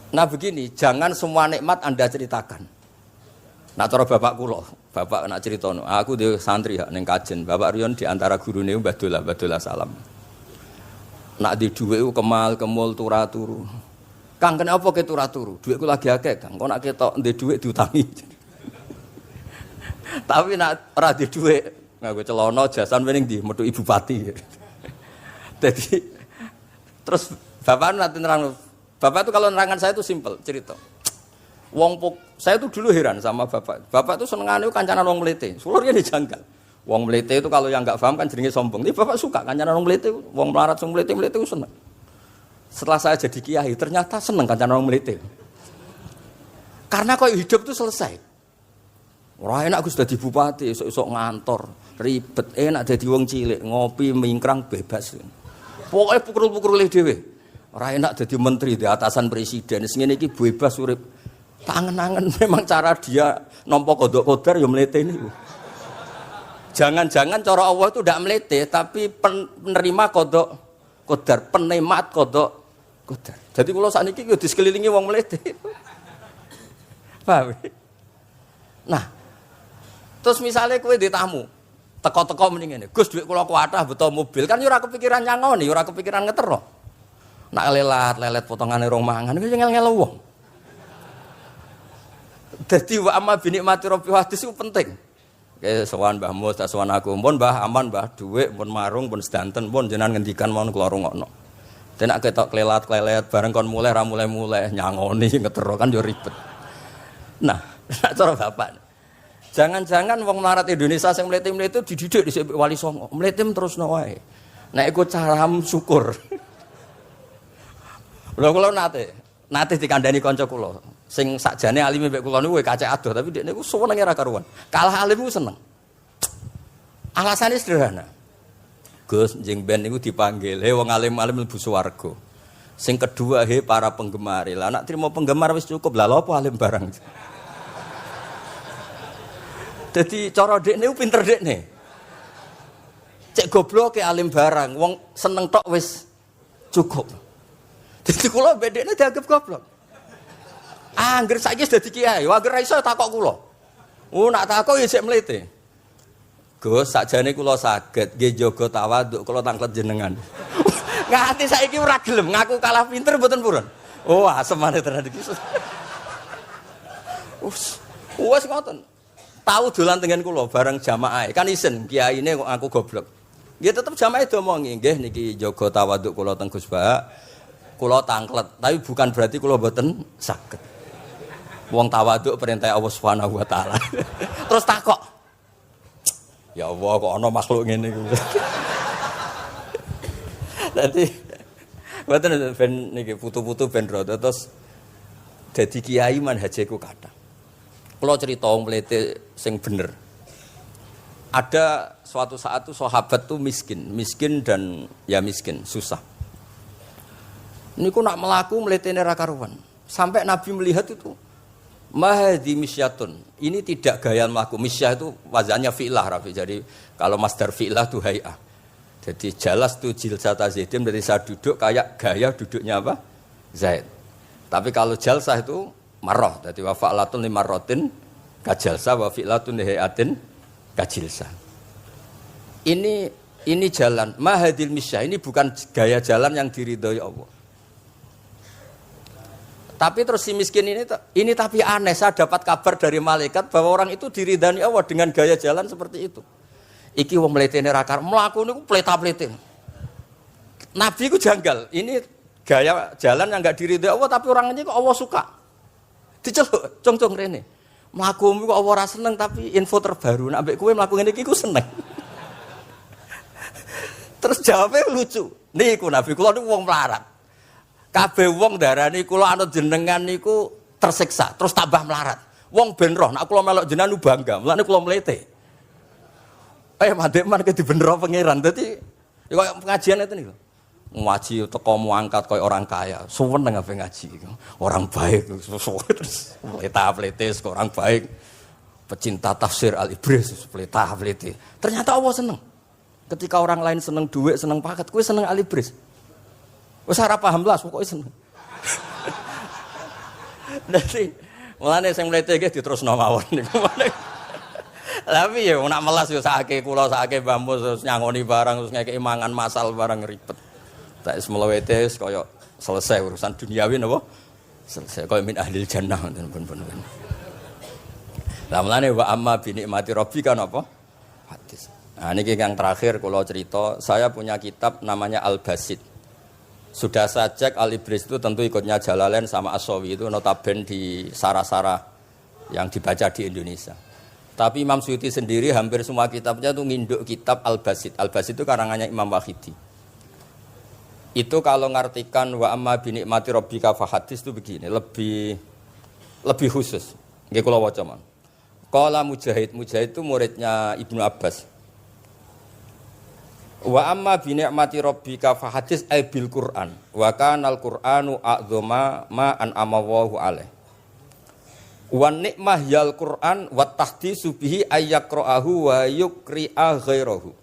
Nah begini, jangan semua nikmat Anda ceritakan. Nah cara bapak kula, bapak nak ceritono, aku dhewe santri hak ning kajen, Bapak Riyon di antara gurune Mbah Dolah salam. Nak di dhuwit ku kemal kemul turu. Kang kenapa ke turu? Dhuwitku lagi akeh, Kang. Kok nak ketok ndek dhuwit diutangi. Tapi nak ora di dhuwit, nganggo celana jasan wening ndi metu Ibu Pati. Jadi terus bapak nanti nerang. Bapak itu kalau nerangan saya itu simpel cerita. Saya tuh dulu heran sama bapak. Bapak tuh senengane kancanan wong mlete. Sulurnya dijanggal. Wong mlete itu kalau yang enggak paham kan jenenge sombong. Tapi bapak suka kancanan wong mlete, wong melarat wong mlete itu seneng. Setelah saya jadi kiai, ternyata seneng kancanan wong mlete. Karena kok hidup itu selesai. Ora enak Gus dadi bupati, esuk-esuk ngantor, ribet, enak dadi wong cilik, ngopi mingkrang bebas. Pokoke pukul-pukul dhewe. Ora enak dadi menteri di atasan presiden. Sing ngene iki bebas urip. Tangen-angen memang cara dia nampa kodok kodar ya mlete niku. Jangan-jangan cara Allah itu ndak mlete tapi penerima kodok kodar, penikmat kodok kodar. Jadi kula sakniki yo disekelilingi wong mlete. Paham? Nah, terus misalnya kowe di tamu, teko-teko mending ngene. Gus dhuwit kula kuwathah beto mobil, kan yo ora kepikiran nyangoni, ora kepikiran ngetero. Nak lelet potongane rong mangan kuwi ngel-ngel wong. Dadi wa amma binikmati rabbi hadis itu penting. Oke, sowan Mbah Mus, tak sowan aku. Pun Mbah aman, Mbah dhuwit, pun marung, pun sedanten, pun jenengan ngendikan mon kula rungokno. Ten nek ketok klelat bareng kon mulai ra mulai nyangoni ngetero kan yo ribet. Nah, cara bapak. Jangan-jangan wong melarat Indonesia sing mlete-mlete dididik dhisik Wali Songo. Mlete terusno wae. Nek iku caram syukur. Lha kula nate dikandani kanca kula. Sing sakjane alime mbek kula niku kacek adoh tapi dekne niku senenge ra karuan. Kalah alim ku seneng. Alasane sederhana. Gus njing ben niku dipanggil, "He wong alim-alim mlebu swarga." Sing kedua, "He para penggemar." Lah nek trimo penggemar wis cukup. Lah lha apa alim barang. Dadi cara dekne ku pinter dekne. Cek gobloke alim barang, wong seneng tok wis cukup. Dadi kula mbek dekne dianggap goblok. Angger saiki wis dadi kiai, angger ra iso takok kula. Nak takok ya sik mlete. Gus, sakjane kula saged nggih jaga tawaduk kula tanglet jenengan. Nganti saiki ora gelem ngaku kalah pinter mboten purun. Oh, asemane tenan iki. Wes ngoten. Tahu dolan tengen kula bareng jamaah. Kan isen kiyaine kok aku goblok. Nggih tetep jamaah diomongi, nggih niki jaga tawaduk kula teng Gus Ba. Kula tanglet, tapi bukan berarti kula mboten saged. Wong tawaduk perintah Allah Subhanahu wa taala. Terus takok. Ya Allah kok ana makhluk ngene iku. Dadi mboten ben niki putu-putu ben rada terus dadi kiai manhajeku kathah. Kula cerita wong mlete sing bener. Ada suatu saat tuh sahabat tuh miskin dan ya miskin, susah. Niku nak melaku mletene ra karuan. Sampai Nabi melihat itu mahdi misyatun. Ini tidak gaya melaku. Misyah itu wazannya fi'lah Rafi. Jadi kalau masdar fi'lah itu hay'ah. Jadi jalas tu jilsata Zaidin dari saya duduk kayak gaya duduknya apa? Zaid. Tapi kalau jalsah itu marrah. Jadi wa fa'latun li marratin kajalsah wa fi'latun li hay'atin kajilsah. Ini jalan mahadil misyah. Ini bukan gaya jalan yang diridhoi Allah. Tapi terus si miskin ini tapi aneh, saya dapat kabar dari malaikat bahwa orang itu diridani Allah dengan gaya jalan seperti itu. Iki wong mletene ra karo mlaku niku pleta-plete. Nabi ku janggal. Ini gaya jalan yang enggak diridai Allah tapi orangnya kok Allah suka. Diceluk, cong-cong rene. Mlaku kok Allah ora seneng tapi info terbaru nek ambek kowe mlaku ngene iki ku seneng. Terus jawabnya lucu. Niku Nabi kula niku wong melarat. Kabeh wong darani kula anut jenengan niku tersiksa, terus tambah melarat. Wong ben roh nek kula melok jenengan bangga, mulane kula mlete. Mandek man ke dibenero pangeran. Dadi ya koyo pengajian itu niku. Ngaji teko muangkat koyo orang kaya, suweneng ape ngaji. Orang baik terus pleta-plete kok orang baik. Pecinta tafsir Al-Ibris pleta-plete. Ternyata Allah seneng. Ketika orang lain seneng duit, seneng paket, kowe seneng Al-Ibris. Wis ora paham blas pokoke seneng. Dadi mulane sing mlete iki diterusno mawon niku. Tapi ya nak melas yo sakake kula sakake Mbah Mus terus nyangoni barang terus ngekeki mangan masal barang ribet. Tak semlewete wis kaya selesai urusan duniawi napa? Selesai kaya min ahlil jannah pun. Lah mulane wa amma bi nikmati rabbika napa? Hadis. Nah niki yang terakhir kula cerita, saya punya kitab namanya Al-Basit. Sudah sajak Al-Ibris itu tentu ikutnya Jalalain sama As-Sawi itu notabene di sarah-sarah yang dibaca di Indonesia. Tapi Imam Suyuti sendiri hampir semua kitabnya itu nginduk kitab Al-Basit. Al-Basit itu karangannya Imam Wahidi. Itu kalau ngartikan wa amma bi nikmati rabbika fahadits itu begini, lebih khusus. Nggih kula waca man. Qala Mujahid itu muridnya Ibnu Abbas. Wa amma bi ni'mati rabbika fahadits ay bil Qur'an wa kana al Qur'anu a'dzama ma an amawahu alaih. Wa nikmah yal Qur'an wa tahdisu bihi ayyaqra'ahu wa yukri'a ghairahu.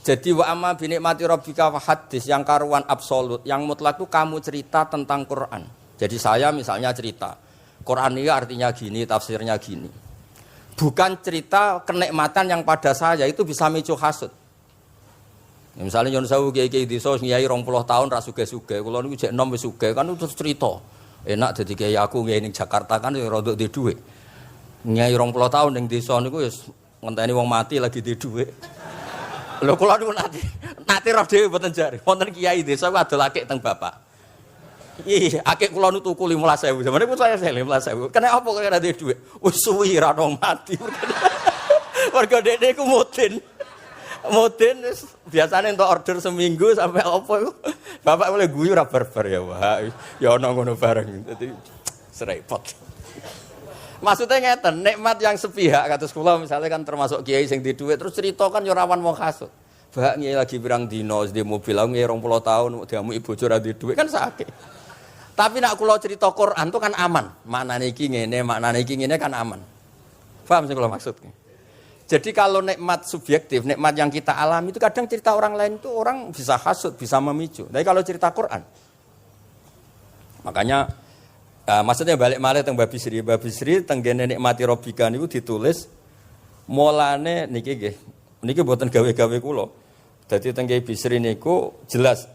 Jadi wa amma bi ni'mati rabbika fahadits yang karuan absolut, yang mutlak itu kamu cerita tentang Qur'an. Jadi saya misalnya cerita Qur'an ini artinya gini, tafsirnya gini. Bukan cerita kenikmatan yang pada saya itu bisa micu hasud. Ya, misalnya nyon sewu kiai-kiai desa ngiyai 20 tahun ra sugih-sugih, kula niku jek enom wis sugih kan terus cerita. Enak dadi kiai aku ngiyai ning Jakarta kan ya rodok di dhuwit. Ngiyai 20 tahun ning desa niku wis ngenteni wong mati lagi di dhuwit. Lho kula niku nate roh dhewe mboten jare. Wonten kiai desa ku adol akik teng bapak. Iya, akik kula niku tuku 15.000. Sampeyan niku saya 15.000. Kena apa kok ora di dhuwit? Wis suwi ra wong mati. Warga dene ku mudin. Mudin biasanya untuk order seminggu sampai apa itu bapak boleh guyu ra barbar ya wah ya ana ngono bareng dadi serepot. Maksudnya ngeten, nikmat yang sepihak kados kula misalnya kan termasuk kiai sing di dhuwit terus cerita kan ya rawan wong hasud. Bak kiai lagi pirang dino di mobil aku 20 tahun diamu ibu bojo ra di dhuwit kan sakit. Tapi nek kula cerita Quran itu kan aman. Maknane iki ngene kan aman. Paham sing kula maksud? Jadi kalau nikmat subjektif, nikmat yang kita alami itu kadang cerita orang lain itu orang bisa hasud, bisa memicu. Tapi kalau cerita Quran, makanya maksudnya balik malih teng Babi Sri tenggene nikmati Rabbika niku ditulis mulane niki nggih. Niki mboten gawe-gawe kula. Dadi teng Babi Sri niku jelas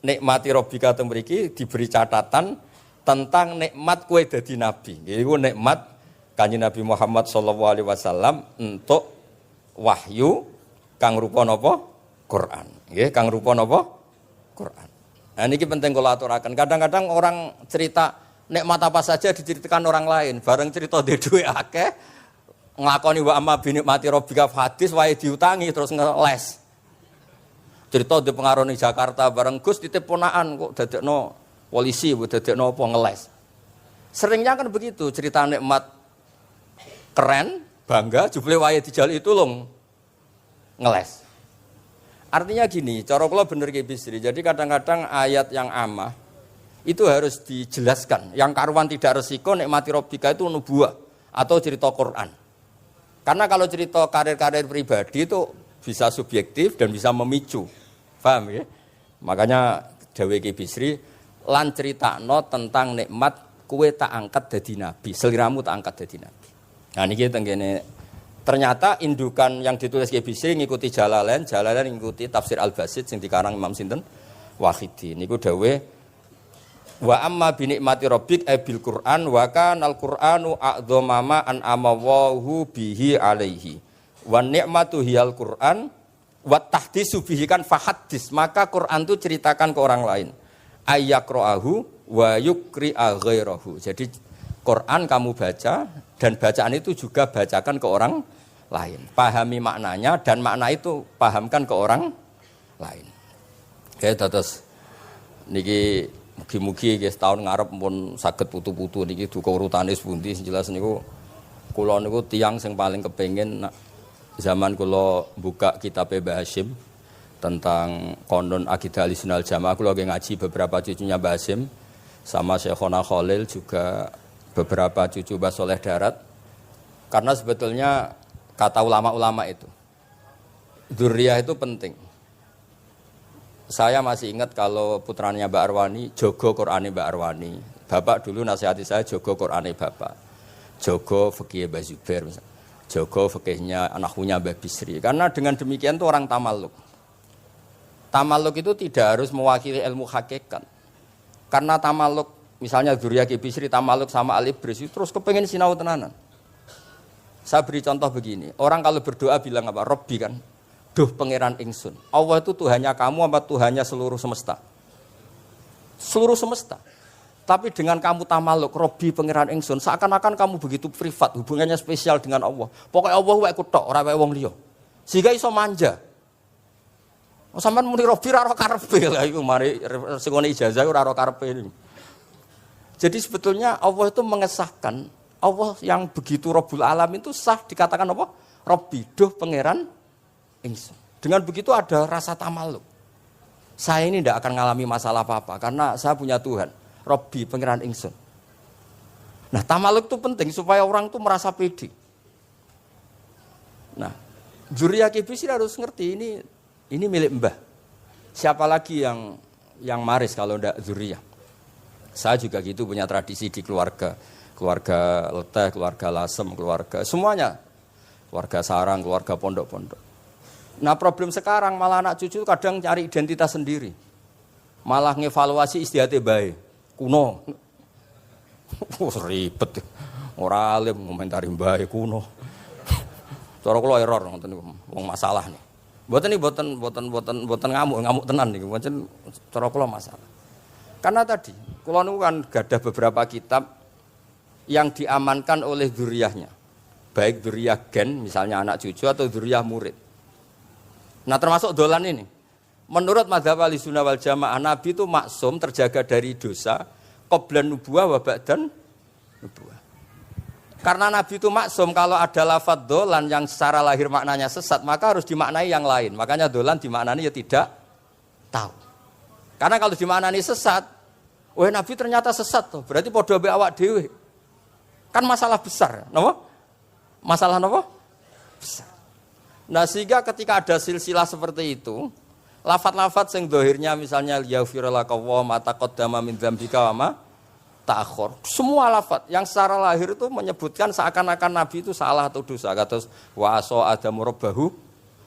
nikmati Rabbika teng mriki diberi catatan tentang nikmat kowe dadi nabi. Iku nikmat Kanjeng Nabi Muhammad sallallahu alaihi wasallam untuk wahyu kang rupa napa? Quran. Nggih, kang rupa napa? Quran. Nah niki penting kula aturaken. Kadang-kadang orang cerita nikmat apa saja diceritakan orang lain, bareng cerita dhe dhuwit akeh nglakoni wa amma bi nikmati rabbika hadis wae diutangi terus ngeles. Cerita di pengaruh ning Jakarta bareng Gus titip ponakan kok dadekno polisi, dadekno apa ngeles. Seringnya kan begitu, cerita nikmat keren bangga, jubile wae dijali itu long ngeles. Artinya gini, cara kula bener ki Bisri. Jadi kadang-kadang ayat yang amah itu harus dijelaskan. Yang karuan tidak resiko nikmati Rabbika itu nubuwah atau cerita Quran. Karena kalau cerita karir-karir pribadi itu bisa subjektif dan bisa memicu. Paham ya? Makanya dawuh ki Bisri lan critakno tentang nikmat kowe tak angkat dadi nabi, seliramu tak angkat dadi nabi. Nah niki tenggene ternyata indukan yang ditulis Ki Bisri ngikuti Jalalain ngikuti tafsir Al-Basit sing dikarang Imam sinten Wahidi. Niku dawuh wa amma bi nikmati rabbik bil Qur'an wa kanal Qur'anu a'dzama ma an amawahu bihi alaihi. Wa nikmatu hiyal Qur'an wa tahdisu bihi kan fahaddis, maka Quran itu ceritakan ke orang lain. Ayyaqra'ahu wa yukri'a ghairahu. Jadi Quran kamu baca dan bacaan itu juga bacakan ke orang lain. Pahami maknanya dan makna itu pahamkan ke orang lain. Oke, terus niki mugi-mugi nggih tahun ngarep pun saged putu-putu niki duka urutane pundi sing jelas niku kula niku tiyang sing paling kepengin zaman kula buka kitab Mbah Hasyim tentang konon akidah Ahlussunnah wal Jamaah kula ngaji beberapa cucunya Mbah Hasyim sama Syekhona Khalil juga beberapa cucu Mbah Soleh Darat. Karena sebetulnya kata ulama-ulama itu dzurriyah itu penting. Saya masih ingat kalau putranya Mbak Arwani jogo Qur'ane Mbak Arwani. Bapak dulu nasihati saya jogo Qur'ane bapak. Jogo fikih Mbah Zubair, jogo fikihnya anaknya Mbah Bisri. Karena dengan demikian itu orang tamaluk. Tamaluk itu tidak harus mewakili ilmu hakikat. Karena tamaluk misalnya dzurriyah Ki Bisri tamaluk sama Al-Ibris terus kepengen sinau tenanan. Saya beri contoh begini, orang kalau berdoa bilang apa? Robbi kan, duh pangeran ingsun. Allah itu Tuhannya kamu apa Tuhannya seluruh semesta? seluruh semesta. Tapi dengan kamu tamaluk, Robbi pangeran ingsun, seakan-akan kamu begitu privat, hubungannya spesial dengan Allah. Pokoknya Allah wae kutok, ora wae wong liya. Sehingga iso manja. Sampeyan muni Robbi ora karepe lha iku mari sing ngene ijazah ora karepe. Jadi sebetulnya Allah itu mengesahkan Allah yang begitu Rabbul Alamin itu sah dikatakan apa? Robbi, duh pangeran ingsun. Dengan begitu ada rasa tamaluk. Saya ini tidak akan mengalami masalah apa-apa karena saya punya Tuhan. Robbi, pangeran ingsun. Nah, tamaluk itu penting supaya orang itu merasa pede. Nah, Dzurriyyah Kibisri harus ngerti ini milik mbah. Siapa lagi yang maris kalau tidak Dzurriyyah? Saya juga gitu punya tradisi di keluarga. Keluarga Leteh, keluarga Lasem, keluarga semuanya. Keluarga sarang, keluarga pondok-pondok. Nah, problem sekarang malah anak cucu kadang cari identitas sendiri. Malah ngevaluasi istiadatnya baik. Kuno. Ribet. Ora alim ngomentari mbae kuno. Cara kula error ngoten niku. Wong masalah nih. Mboten ngamuk tenan niku. Pancen cara kula masalah. Karena tadi kula niku kan gadah beberapa kitab yang diamankan oleh dzurriyyahnya. Baik dzurriyyah gen misalnya anak cucu atau dzurriyyah murid. Nah, termasuk dolan ini. Menurut mazhab Ahlussunnah wal Jamaah, Nabi itu maksum terjaga dari dosa qablan nubuwah wa ba'dan nubuwah. Karena Nabi itu maksum, kalau ada lafadz dolan yang secara lahir maknanya sesat, maka harus dimaknai yang lain. Makanya dolan dimaknani ya tidak tahu. Karena kalau dimaknani sesat, wah Nabi ternyata sesat tuh. Berarti padha mbek awak dhewe. Kan masalah besar, napa? Masalah napa? Besar. Nah, sehingga ketika ada silsilah seperti itu, lafat-lafat yang dohirnya misalnya yaghfirulaka wa ma taqaddama min dzambika wa ma ta'akhkhar. Semua lafat yang secara lahir itu menyebutkan seakan-akan Nabi itu salah atau dosa. Kata wa asa adamu rabbahu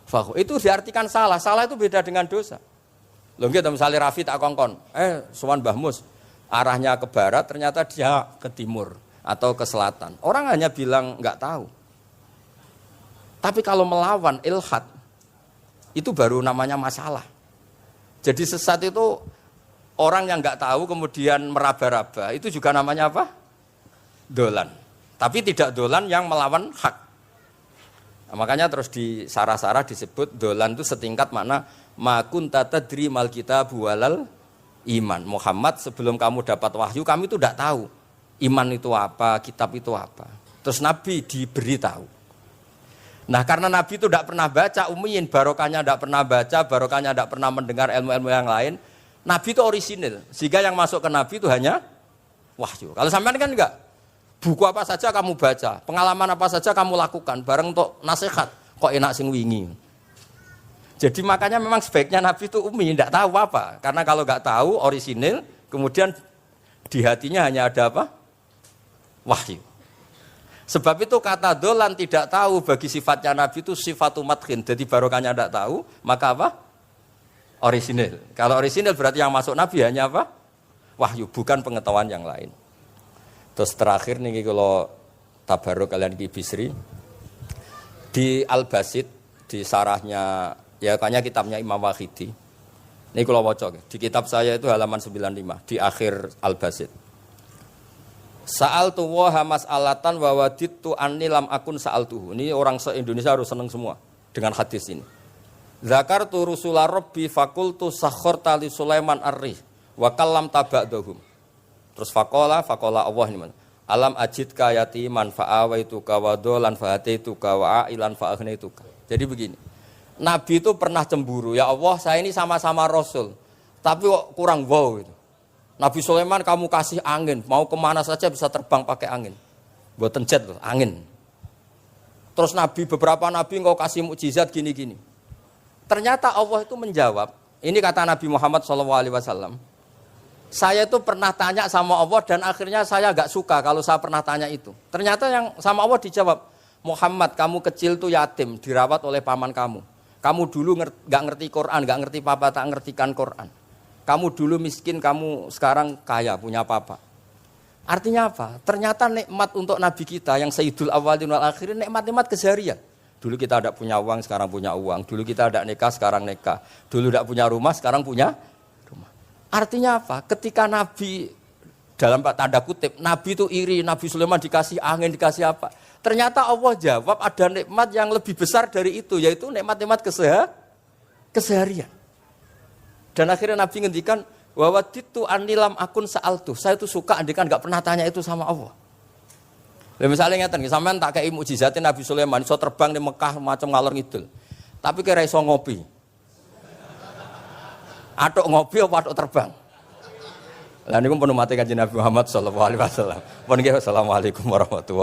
fahu. Itu diartikan salah. Salah itu beda dengan dosa. Lho nggih misalnya Rafi tak kongkon, sowan Mbah Mus, arahnya ke barat ternyata dia ke timur atau ke selatan. Orang hanya bilang enggak tahu. Tapi kalau melawan ilhad itu baru namanya masalah. Jadi sesat itu orang yang nggak tahu kemudian meraba-raba, itu juga namanya apa? Dolan. Tapi tidak dolan yang melawan hak. Nah, makanya terus di sarah-sarah disebut dolan itu setingkat makna ma kunta tadri mal kitabu walal iman. Muhammad, sebelum kamu dapat wahyu, kami itu tidak tahu iman itu apa, kitab itu apa. Terus Nabi diberitahu. Nah, karena Nabi itu tidak pernah baca, ummiyin, barokahnya tidak pernah baca, barokahnya tidak pernah mendengar ilmu-ilmu yang lain. Nabi itu orisinil, sehingga yang masuk ke Nabi itu hanya wahyu. Kalau sampean kan enggak, buku apa saja kamu baca, pengalaman apa saja kamu lakukan, bareng untuk nasihat, kok enak sing wingi. Jadi makanya memang sebaiknya Nabi itu ummi, tidak tahu apa. Karena kalau enggak tahu orisinil, kemudian di hatinya hanya ada apa? Wahyu. Sebab itu kata dolan tidak tahu bagi sifatnya Nabi itu sifatu madkhin. Jadi barokahnya tidak tahu, maka apa? Orisinil. Kalau orisinil berarti yang masuk Nabi hanya apa? Wahyu, bukan pengetahuan yang lain. Terus terakhir nih kalau tabaruk kalian Kibisri di Al-Basit, di sarahnya, ya kayaknya kitabnya Imam Wahidi. Ini kalau wocok, di kitab saya itu halaman 95, di akhir Al-Basit. Sa'altu waha mas'alatan wa wadidtu anni lam akun sa'altuhu. Ini orang se-Indonesia harus senang semua dengan hadis ini. Zakartu rusula rabbi fakultu sakhorta li Sulaiman ar-rih wa kallam taba'dahum. Terus faqala Allah ini mana? Alam ajidka yatiman fa'awaituka wa dolan fa'ataituka wa a'ilan fa'agnaituka. Jadi begini, Nabi itu pernah cemburu, ya Allah saya ini sama-sama Rasul, tapi kok kurang wow gitu. Nabi Sulaiman kamu kasih angin, mau kemana saja bisa terbang pakai angin. Buatan jet loh, angin. Terus Nabi, beberapa Nabi engkau kasih mukjizat gini-gini. Ternyata Allah itu menjawab, ini kata Nabi Muhammad SAW, saya itu pernah tanya sama Allah dan akhirnya saya agak suka kalau saya pernah tanya itu. Ternyata yang sama Allah dijawab, Muhammad kamu kecil tuh yatim, dirawat oleh paman kamu. Kamu dulu nggak ngerti Quran, nggak ngerti papa, tak ngertikan Quran. Kamu dulu miskin, kamu sekarang kaya, punya papa. Artinya apa? Ternyata nikmat untuk Nabi kita yang Sayyidul Awwalin wal Akhirin, nikmat-nikmat keseharian. Dulu kita tidak punya uang, sekarang punya uang. Dulu kita tidak nikah, sekarang nikah. Dulu tidak punya rumah, sekarang punya rumah. Artinya apa? Ketika Nabi dalam tanda kutip, Nabi itu iri, Nabi Sulaiman dikasih angin, dikasih apa? Ternyata Allah jawab ada nikmat yang lebih besar dari itu, yaitu nikmat-nikmat keseharian. Dan akhirnya Nabi ngendikan, wawaditu anilam akun sa'altu. Saya itu suka andikan gak pernah tanya itu sama Allah. Lah misalnya ngeten, sampean tak kei mukjizatin Nabi Sulaiman iso terbang di Mekah macam ngalor ngidul. Tapi kira iso ngopi. Atuk ngopi apa atuk terbang? Lah niku pun mate Kanjeng Nabi Muhammad sallallahu alaihi wasallam. Pun nggih assalamualaikum warahmatullahi